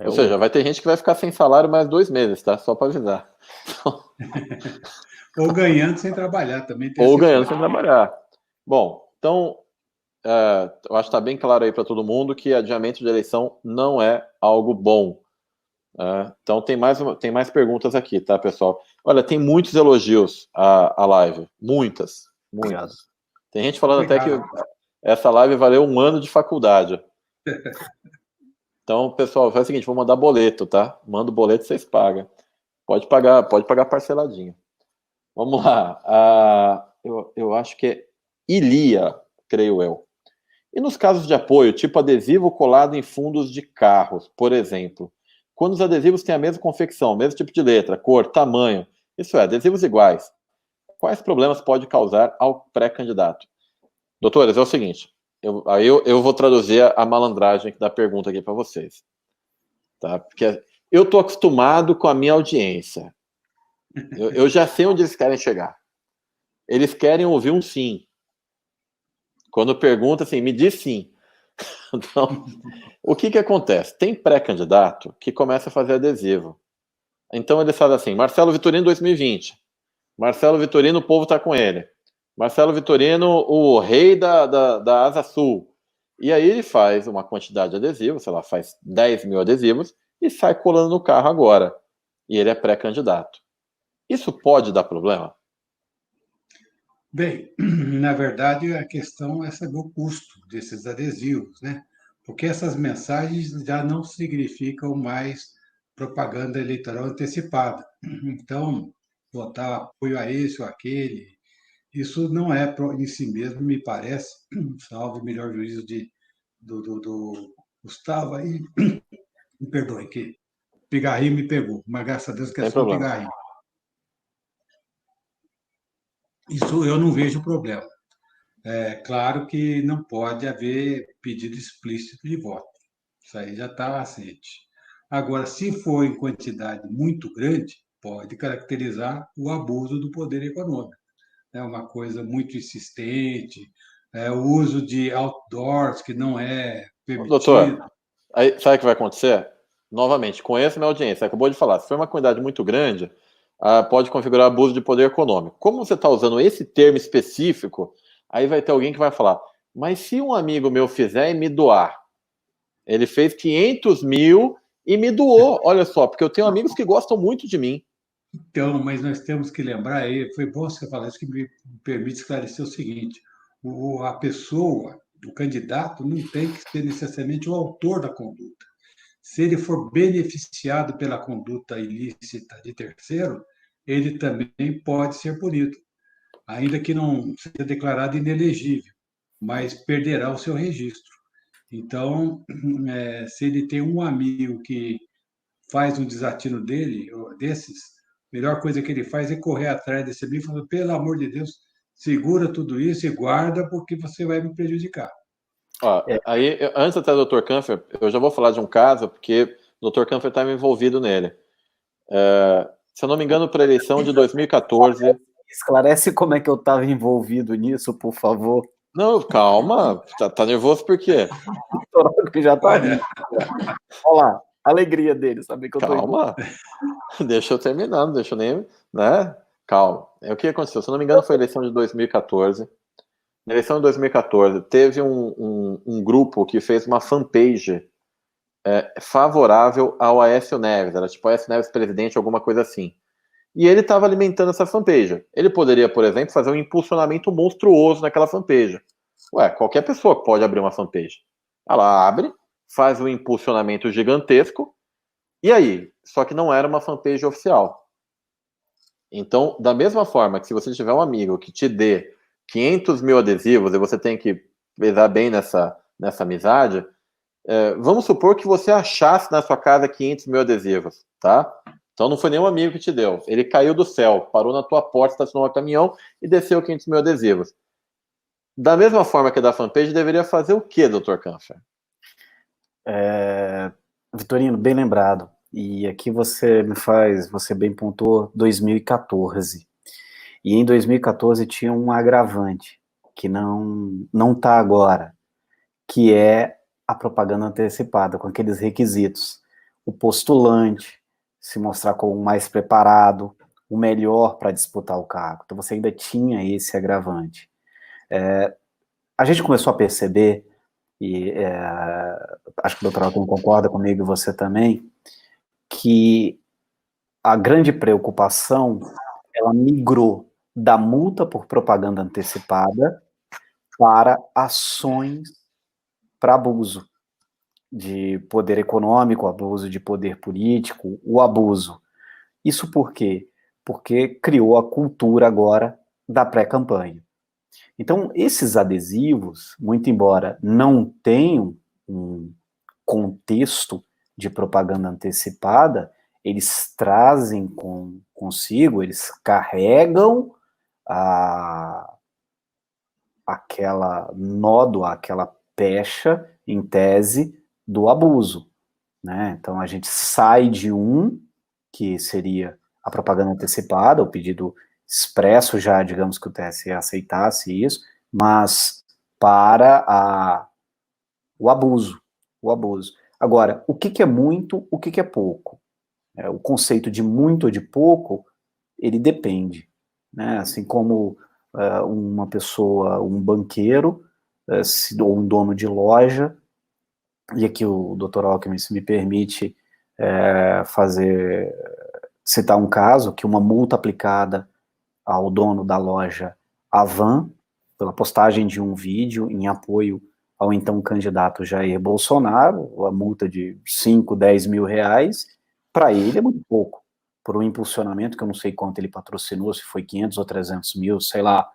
Ou seja, vai ter gente que vai ficar sem salário mais 2 meses, tá? Só para avisar. Ou ganhando sem trabalhar também. Tem Ou essa ganhando história. sem trabalhar. Bom, então, eu acho que está bem claro aí para todo mundo que adiamento de eleição não é algo bom. Então, tem mais perguntas aqui, tá, pessoal? Olha, tem muitos elogios à live. Muitas. Obrigado. Tem gente falando até Obrigado. que essa live valeu 1 ano de faculdade. Então, pessoal, faz o seguinte, vou mandar boleto, tá? Manda o boleto, vocês pagam. Pode pagar parceladinho. Vamos lá. Eu acho que é Ilia, creio eu. E nos casos de apoio, tipo adesivo colado em fundos de carros, por exemplo, quando os adesivos têm a mesma confecção, mesmo tipo de letra, cor, tamanho, isso é, adesivos iguais, quais problemas pode causar ao pré-candidato? Doutores, é o seguinte, eu vou traduzir a malandragem da pergunta aqui para vocês. Tá? Porque eu estou acostumado com a minha audiência. Eu já sei onde eles querem chegar. Eles querem ouvir um sim. Quando pergunta assim, me diz sim. Então, o que acontece? Tem pré-candidato que começa a fazer adesivo. Então ele fala assim, Marcelo Vitorino 2020. Marcelo Vitorino, o povo está com ele. Marcelo Vitorino, o rei da Asa Sul. E aí ele faz uma quantidade de adesivos, sei lá, faz 10 mil adesivos e sai colando no carro agora. E ele é pré-candidato. Isso pode dar problema? Bem, na verdade, a questão é saber o custo desses adesivos, né? Porque essas mensagens já não significam mais propaganda eleitoral antecipada. Então, votar apoio a esse ou aquele, isso não é em si mesmo, me parece, salvo o melhor juízo do Gustavo aí, me perdoe, que pigarrinho me pegou, mas graças a Deus que é Sem só um problema. pigarrinho. Isso eu não vejo problema. É claro que não pode haver pedido explícito de voto. Isso aí já está aceite. Agora, se for em quantidade muito grande, pode caracterizar o abuso do poder econômico. É uma coisa muito insistente, o uso de outdoors que não é permitido. Doutor, aí, sabe o que vai acontecer? Novamente, conheço minha audiência, acabou de falar. Se for uma quantidade muito grande, pode configurar abuso de poder econômico. Como você está usando esse termo específico, aí vai ter alguém que vai falar, mas se um amigo meu fizer e me doar, ele fez 500 mil e me doou, olha só, porque eu tenho amigos que gostam muito de mim. Então, mas nós temos que lembrar, e foi bom você falar isso, que me permite esclarecer o seguinte: a pessoa, o candidato, não tem que ser necessariamente o autor da conduta. Se ele for beneficiado pela conduta ilícita de terceiro, ele também pode ser punido, ainda que não seja declarado inelegível, mas perderá o seu registro. Então, se ele tem um amigo que faz um desatino desses, a melhor coisa que ele faz é correr atrás desse amigo e falar, pelo amor de Deus, segura tudo isso e guarda, porque você vai me prejudicar. Aí, antes até do Dr. Kampfer, eu já vou falar de um caso, porque o Dr. Kampfer estava envolvido nele. Se eu não me engano, para a eleição de 2014... Esclarece como é que eu estava envolvido nisso, por favor. Não, calma. Tá nervoso por quê? Que já tá rindo. Olha lá, a alegria dele, saber que eu tô Calma. Deixa eu terminar, não deixa eu nem... Né? Calma. O que aconteceu? Se eu não me engano, foi a eleição de 2014. Na eleição de 2014, teve um grupo que fez uma fanpage favorável ao Aécio Neves. Era tipo Aécio Neves presidente, alguma coisa assim. E ele estava alimentando essa fanpage. Ele poderia, por exemplo, fazer um impulsionamento monstruoso naquela fanpage. Ué, qualquer pessoa pode abrir uma fanpage. Ela abre, faz um impulsionamento gigantesco, e aí? Só que não era uma fanpage oficial. Então, da mesma forma que se você tiver um amigo que te dê 500 mil adesivos e você tem que pesar bem nessa amizade, vamos supor que você achasse na sua casa 500 mil adesivos, tá? Então não foi nenhum amigo que te deu. Ele caiu do céu, parou na tua porta, estacionou um caminhão e desceu 500 mil adesivos. Da mesma forma que da fanpage, deveria fazer o quê, Dr. Kampfer? Vitorino, bem lembrado. E aqui você bem pontuou 2014. E em 2014 tinha um agravante, que não está agora, que é a propaganda antecipada, com aqueles requisitos. O postulante se mostrar como o mais preparado, o melhor para disputar o cargo. Então você ainda tinha esse agravante. A gente começou a perceber, e acho que o doutor Alckmin concorda comigo e você também, que a grande preocupação, ela migrou da multa por propaganda antecipada para ações para abuso de poder econômico, abuso de poder político, o abuso. Isso por quê? Porque criou a cultura agora da pré-campanha. Então, esses adesivos, muito embora não tenham um contexto de propaganda antecipada, eles trazem consigo, eles carregam aquela nódoa, aquela pecha, em tese, do abuso. Né? Então, a gente sai de que seria a propaganda antecipada, o pedido expresso já, digamos que o TSE aceitasse isso, mas para o abuso. O abuso. Agora, o que é muito, o que é pouco? O conceito de muito ou de pouco, ele depende. Né? Assim como uma pessoa, um banqueiro, ou um dono de loja, e aqui o Dr. Alckmin, se me permite citar um caso, que uma multa aplicada ao dono da loja Avan, pela postagem de um vídeo em apoio ao então candidato Jair Bolsonaro, a multa de 5, 10 mil reais, para ele é muito pouco. Por um impulsionamento, que eu não sei quanto ele patrocinou, se foi 500 ou 300 mil, sei lá,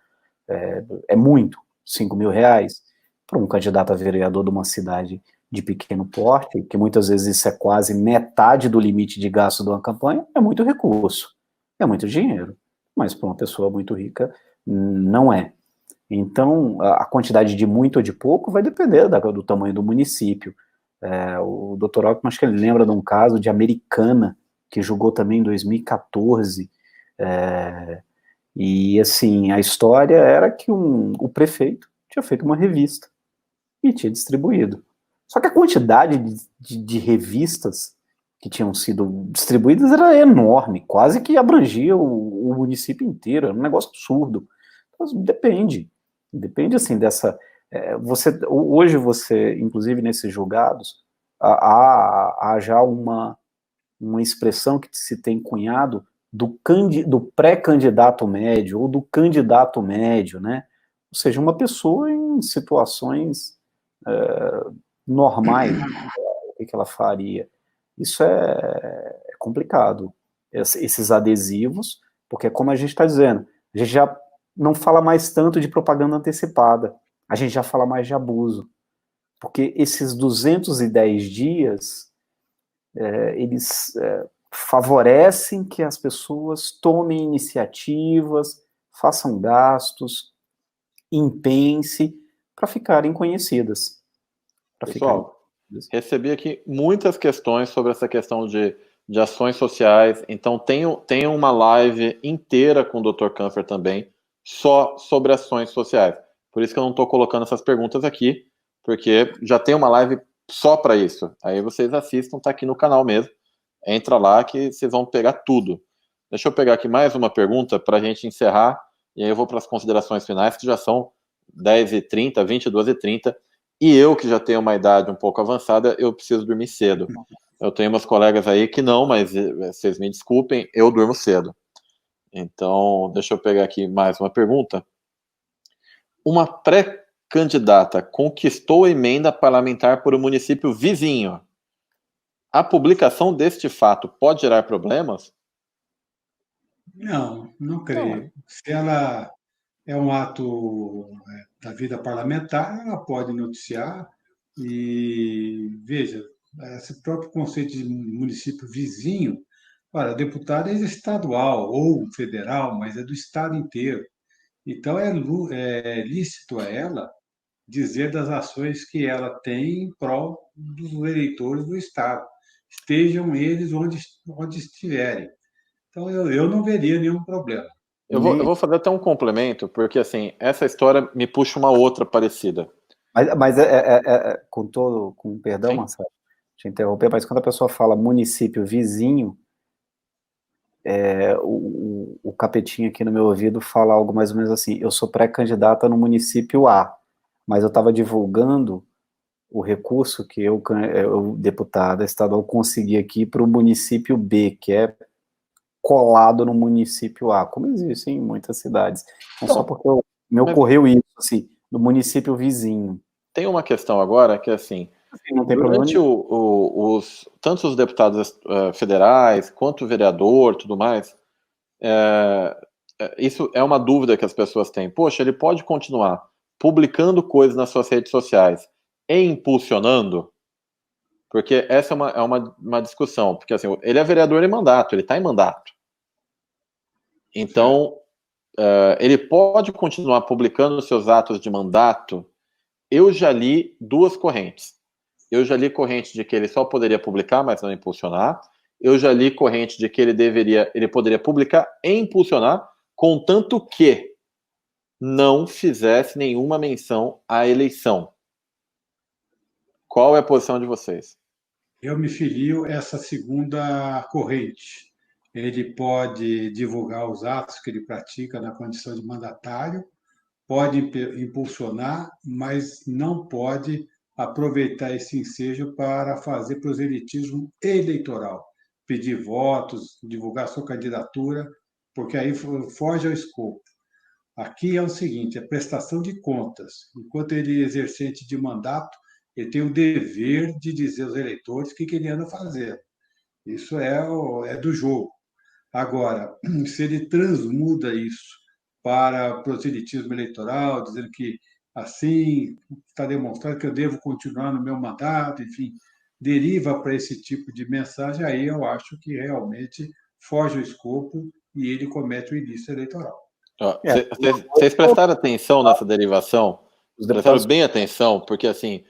é muito, 5 mil reais, para um candidato a vereador de uma cidade de pequeno porte, que muitas vezes isso é quase metade do limite de gasto de uma campanha, é muito recurso, é muito dinheiro, mas para uma pessoa muito rica, não é. Então, a quantidade de muito ou de pouco vai depender do tamanho do município. O Dr. Alckmin, acho que ele lembra de um caso de Americana, que julgou também em 2014, e assim, a história era que o prefeito tinha feito uma revista e tinha distribuído. Só que a quantidade de revistas que tinham sido distribuídas era enorme, quase que abrangia o município inteiro, era um negócio absurdo. Então, depende assim dessa... hoje você, inclusive nesses julgados, há já uma expressão que se tem cunhado do pré-candidato médio ou do candidato médio, né? Ou seja, uma pessoa em situações normais, o que ela faria? Isso é complicado. Esses adesivos, porque como a gente está dizendo, a gente já não fala mais tanto de propaganda antecipada, a gente já fala mais de abuso, porque esses 210 dias, eles favorecem que as pessoas tomem iniciativas, façam gastos, empenhem-se para ficarem conhecidas. Pessoal, recebi aqui muitas questões sobre essa questão de ações sociais, então tenho uma live inteira com o Dr. Kampfer também, só sobre ações sociais. Por isso que eu não estou colocando essas perguntas aqui, porque já tem uma live só para isso. Aí vocês assistam, tá aqui no canal mesmo. Entra lá que vocês vão pegar tudo. Deixa eu pegar aqui mais uma pergunta para a gente encerrar, e aí eu vou para as considerações finais, que já são 10h30, 22h30, e eu, que já tenho uma idade um pouco avançada, eu preciso dormir cedo. Eu tenho umas colegas aí que não, mas vocês me desculpem, eu durmo cedo. Então, deixa eu pegar aqui mais uma pergunta. Uma pré-candidata conquistou a emenda parlamentar por um município vizinho. A publicação deste fato pode gerar problemas? Não creio. Se ela é um ato da vida parlamentar, ela pode noticiar e, veja, esse próprio conceito de município vizinho, olha, deputado é estadual ou federal, mas é do estado inteiro. Então, é lícito a ela dizer das ações que ela tem em prol dos eleitores do Estado, estejam eles onde estiverem. Então, eu não veria nenhum problema. Eu vou fazer até um complemento, porque assim, essa história me puxa uma outra parecida. Mas com perdão, Sim. Marcelo, te interromper, mas quando a pessoa fala município vizinho, o capetinho aqui no meu ouvido fala algo mais ou menos assim: eu sou pré-candidata no município A, mas eu estava divulgando o recurso que eu, deputada estadual, consegui aqui para o município B, que é colado no município A, como existe em muitas cidades. Não só porque me ocorreu isso, assim, no município vizinho. Tem uma questão agora que, assim, Não tem problema durante nenhum. tanto os deputados federais, quanto o vereador, tudo mais, isso é uma dúvida que as pessoas têm. Poxa, ele pode continuar publicando coisas nas suas redes sociais e impulsionando? Porque essa é uma discussão. Porque, assim, ele é vereador em mandato, ele está em mandato. Então, ele pode continuar publicando seus atos de mandato. Eu já li duas correntes. Eu já li corrente de que ele só poderia publicar, mas não impulsionar. Eu já li corrente de que ele poderia publicar e impulsionar, contanto que não fizesse nenhuma menção à eleição. Qual é a posição de vocês? Eu me filio a essa segunda corrente. Ele pode divulgar os atos que ele pratica na condição de mandatário, pode impulsionar, mas não pode aproveitar esse ensejo para fazer proselitismo eleitoral, pedir votos, divulgar sua candidatura, porque aí foge ao escopo. Aqui é o seguinte, a prestação de contas. Enquanto ele é exercente de mandato, ele tem o dever de dizer aos eleitores o que ele anda fazendo. Isso é do jogo. Agora, se ele transmuda isso para proselitismo eleitoral, dizendo que assim está demonstrado que eu devo continuar no meu mandato, enfim, deriva para esse tipo de mensagem, aí eu acho que realmente foge o escopo e ele comete o ilícito eleitoral. Vocês prestaram atenção nessa derivação? Os Prestaram deputados. bem atenção? Porque, assim,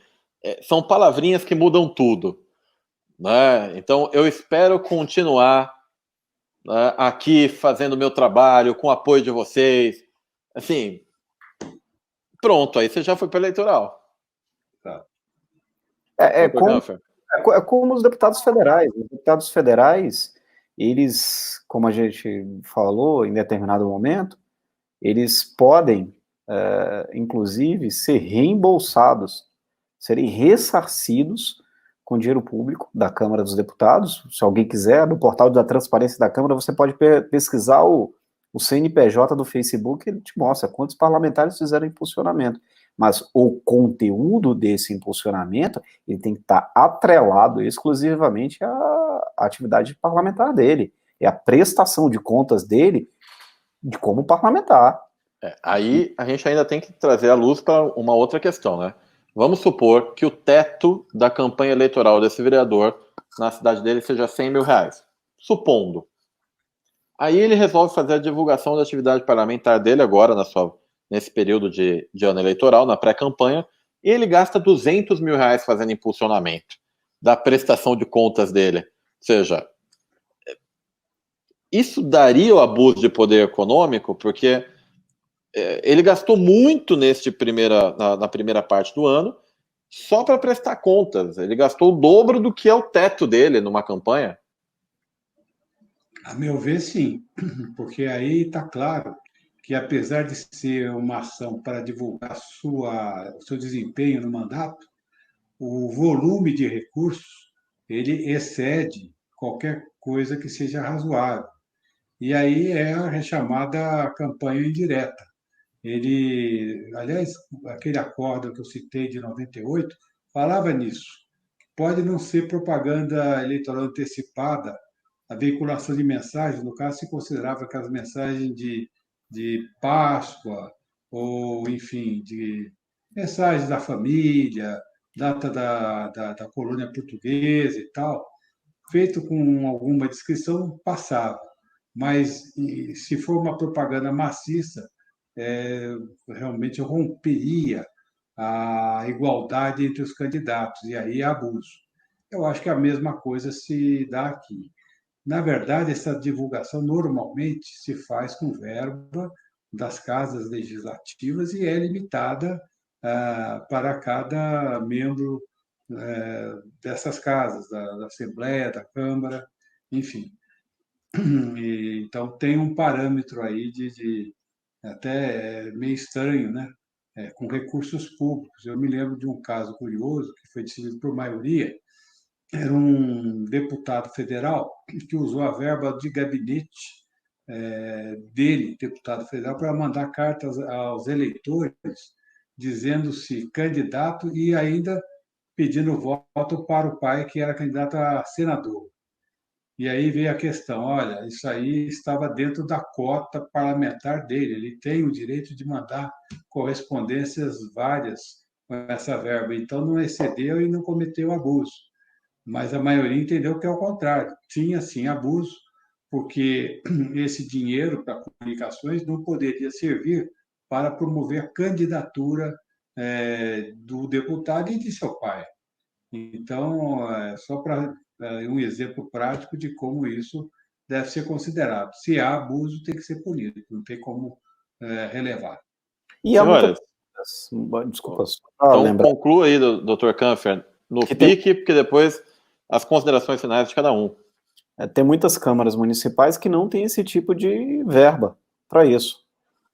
são palavrinhas que mudam tudo. Né? Então, eu espero continuar, né, aqui fazendo o meu trabalho, com o apoio de vocês. Assim, pronto, aí você já foi para eleitoral. Tá. É como os deputados federais. Os deputados federais, eles, como a gente falou em determinado momento, eles podem, inclusive, ser reembolsados, serem ressarcidos com dinheiro público da Câmara dos Deputados. Se alguém quiser, no portal da transparência da Câmara, você pode pesquisar o CNPJ do Facebook, ele te mostra quantos parlamentares fizeram impulsionamento. Mas o conteúdo desse impulsionamento, ele tem que estar atrelado exclusivamente à atividade parlamentar dele. É a prestação de contas dele de como parlamentar. Aí a gente ainda tem que trazer à luz para uma outra questão, né? Vamos supor que o teto da campanha eleitoral desse vereador na cidade dele seja R$100 mil. Supondo. Aí ele resolve fazer a divulgação da atividade parlamentar dele agora, nesse período de ano eleitoral, na pré-campanha, e ele gasta R$200 mil fazendo impulsionamento da prestação de contas dele. Ou seja, isso daria o abuso de poder econômico, porque ele gastou muito na primeira parte do ano só para prestar contas. Ele gastou o dobro do que é o teto dele numa campanha. A meu ver, sim, porque aí está claro que, apesar de ser uma ação para divulgar o seu desempenho no mandato, o volume de recursos ele excede qualquer coisa que seja razoável. E aí é a chamada campanha indireta. Aliás, aquele acordo que eu citei de 98 falava nisso. Pode não ser propaganda eleitoral antecipada, a veiculação de mensagens, no caso, se considerava aquelas mensagens de Páscoa, ou, enfim, de mensagens da família, data da colônia portuguesa e tal, feito com alguma descrição, passava. Mas, se for uma propaganda maciça, realmente romperia a igualdade entre os candidatos, e aí é abuso. Eu acho que a mesma coisa se dá aqui. Na verdade, essa divulgação normalmente se faz com verba das casas legislativas e é limitada para cada membro dessas casas, da Assembleia, da Câmara, enfim. Então, tem um parâmetro aí até meio estranho, né? Com recursos públicos. Eu me lembro de um caso curioso que foi decidido por maioria. Era um deputado federal que usou a verba de gabinete dele, deputado federal, para mandar cartas aos eleitores dizendo-se candidato e ainda pedindo voto para o pai, que era candidato a senador. E aí veio a questão, olha, isso aí estava dentro da cota parlamentar dele, ele tem o direito de mandar correspondências várias com essa verba, então não excedeu e não cometeu abuso. Mas a maioria entendeu que é o contrário, tinha sim abuso, porque esse dinheiro para comunicações não poderia servir para promover a candidatura do deputado e de seu pai. Então, só para um exemplo prático de como isso deve ser considerado. Se há abuso, tem que ser punido, não tem como relevar. E há muitas... Senhores, Desculpa, então lembrar conclua aí, Dr. Kampfer, no que pique, porque depois as considerações finais de cada um. tem muitas câmaras municipais que não têm esse tipo de verba para isso.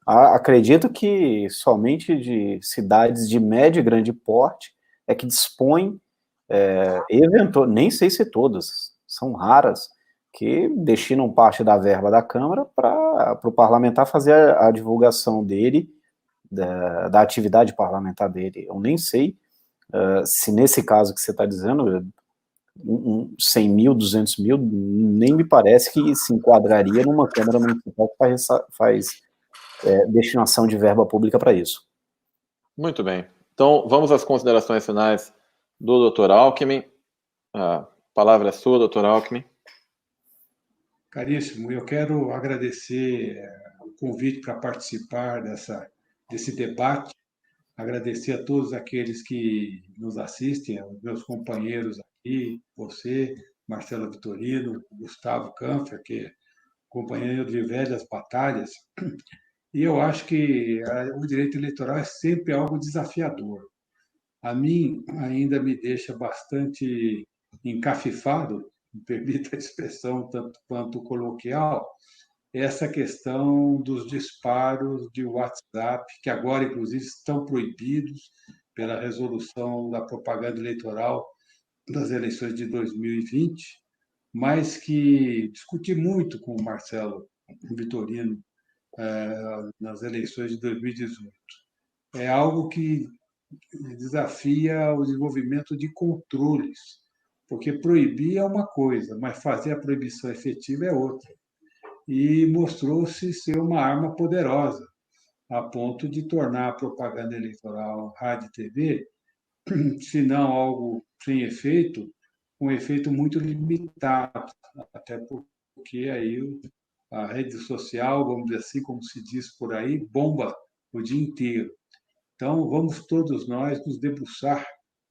Acredito que somente de cidades de médio e grande porte é que dispõem, nem sei se todas, são raras, que destinam parte da verba da Câmara para o parlamentar fazer a divulgação dele, da atividade parlamentar dele. Eu nem sei se nesse caso que você está dizendo, 100 mil, 200 mil, nem me parece que se enquadraria numa Câmara Municipal que faz destinação de verba pública para isso. Muito bem. Então, vamos às considerações finais do Dr. Alckmin. A palavra é sua, Dr. Alckmin. Caríssimo, eu quero agradecer o convite para participar desse debate, agradecer a todos aqueles que nos assistem, aos meus companheiros aqui, você, Marcelo Vitorino, Gustavo Kampfer, que é companheiro de velhas batalhas. E eu acho que o direito eleitoral é sempre algo desafiador. A mim, ainda me deixa bastante encafifado, me permita a expressão tanto quanto coloquial, essa questão dos disparos de WhatsApp, que agora, inclusive, estão proibidos pela resolução da propaganda eleitoral das eleições de 2020, mas que discuti muito com o Marcelo Vitorino nas eleições de 2018. É algo que desafia o desenvolvimento de controles, porque proibir é uma coisa, mas fazer a proibição efetiva é outra. E mostrou-se ser uma arma poderosa, a ponto de tornar a propaganda eleitoral rádio e TV, se não algo sem efeito, um efeito muito limitado, até porque aí a rede social, vamos dizer assim, como se diz por aí, bomba o dia inteiro. Então, vamos todos nós nos debruçar,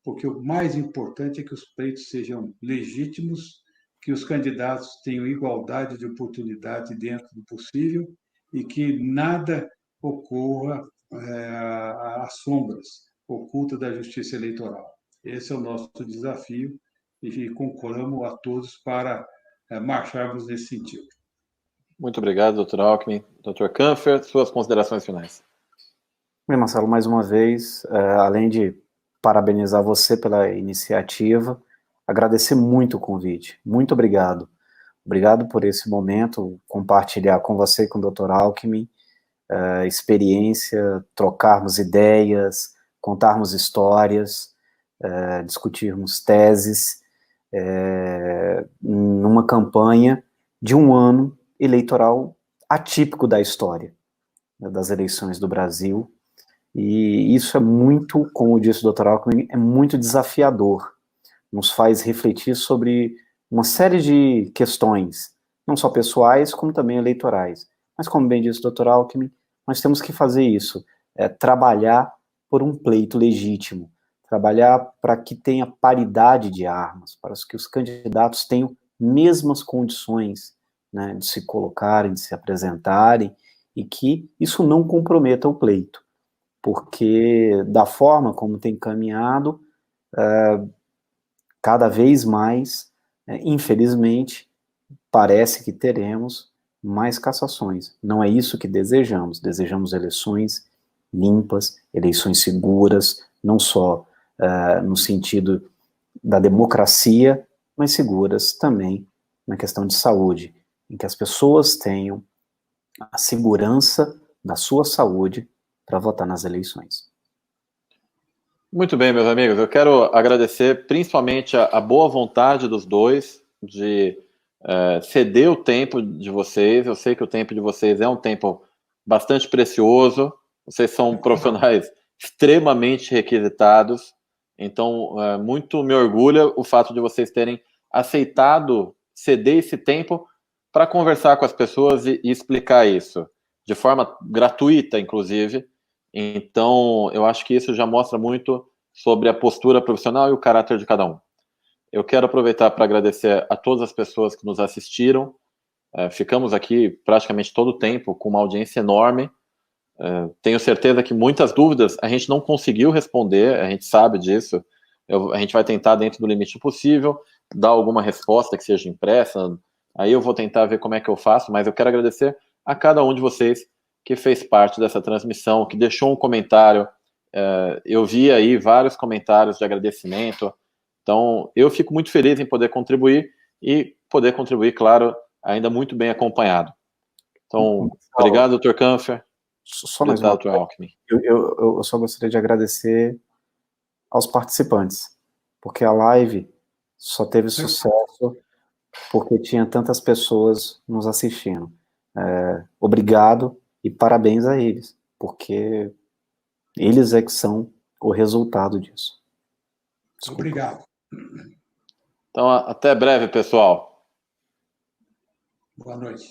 porque o mais importante é que os pleitos sejam legítimos, que os candidatos tenham igualdade de oportunidade dentro do possível e que nada ocorra às sombras, oculta da justiça eleitoral. Esse é o nosso desafio e concorremos a todos para marcharmos nesse sentido. Muito obrigado, Dr. Alckmin. Dr. Kampfer, suas considerações finais. Bem, Marcelo, mais uma vez, além de parabenizar você pela iniciativa, agradecer muito o convite. Muito obrigado. Obrigado por esse momento, compartilhar com você e com o Dr. Alckmin experiência, trocarmos ideias, contarmos histórias, discutirmos teses, numa campanha de um ano eleitoral atípico da história das eleições do Brasil. E isso é muito, como disse o Dr. Alckmin, é muito desafiador. Nos faz refletir sobre uma série de questões, não só pessoais, como também eleitorais. Mas, como bem disse o Dr. Alckmin, nós temos que fazer isso, trabalhar por um pleito legítimo, trabalhar para que tenha paridade de armas, para que os candidatos tenham mesmas condições, né, de se colocarem, de se apresentarem, e que isso não comprometa o pleito, porque da forma como tem caminhado, cada vez mais, infelizmente, parece que teremos mais cassações. Não é isso que desejamos. Desejamos eleições limpas, eleições seguras, não só no sentido da democracia, mas seguras também na questão de saúde, em que as pessoas tenham a segurança da sua saúde para votar nas eleições. Muito bem, meus amigos. Eu quero agradecer principalmente a boa vontade dos dois de ceder o tempo de vocês. Eu sei que o tempo de vocês é um tempo bastante precioso. Vocês são profissionais extremamente requisitados. Então, muito me orgulha o fato de vocês terem aceitado ceder esse tempo para conversar com as pessoas e explicar isso, de forma gratuita, inclusive. Então, eu acho que isso já mostra muito sobre a postura profissional e o caráter de cada um. Eu quero aproveitar para agradecer a todas as pessoas que nos assistiram. Ficamos aqui praticamente todo o tempo com uma audiência enorme. Tenho certeza que muitas dúvidas a gente não conseguiu responder, a gente sabe disso. A gente vai tentar, dentro do limite possível, dar alguma resposta que seja impressa. Aí eu vou tentar ver como é que eu faço, mas eu quero agradecer a cada um de vocês que fez parte dessa transmissão, que deixou um comentário. Eu vi aí vários comentários de agradecimento. Então, eu fico muito feliz em poder contribuir e poder contribuir, claro, ainda muito bem acompanhado. Então, obrigado, Dr. Kampfer. Só mais uma coisa. Eu só gostaria de agradecer aos participantes, porque a live só teve sucesso porque tinha tantas pessoas nos assistindo. Obrigado e parabéns a eles, porque eles é que são o resultado disso. Desculpa. Obrigado. Então, até breve, pessoal. Boa noite.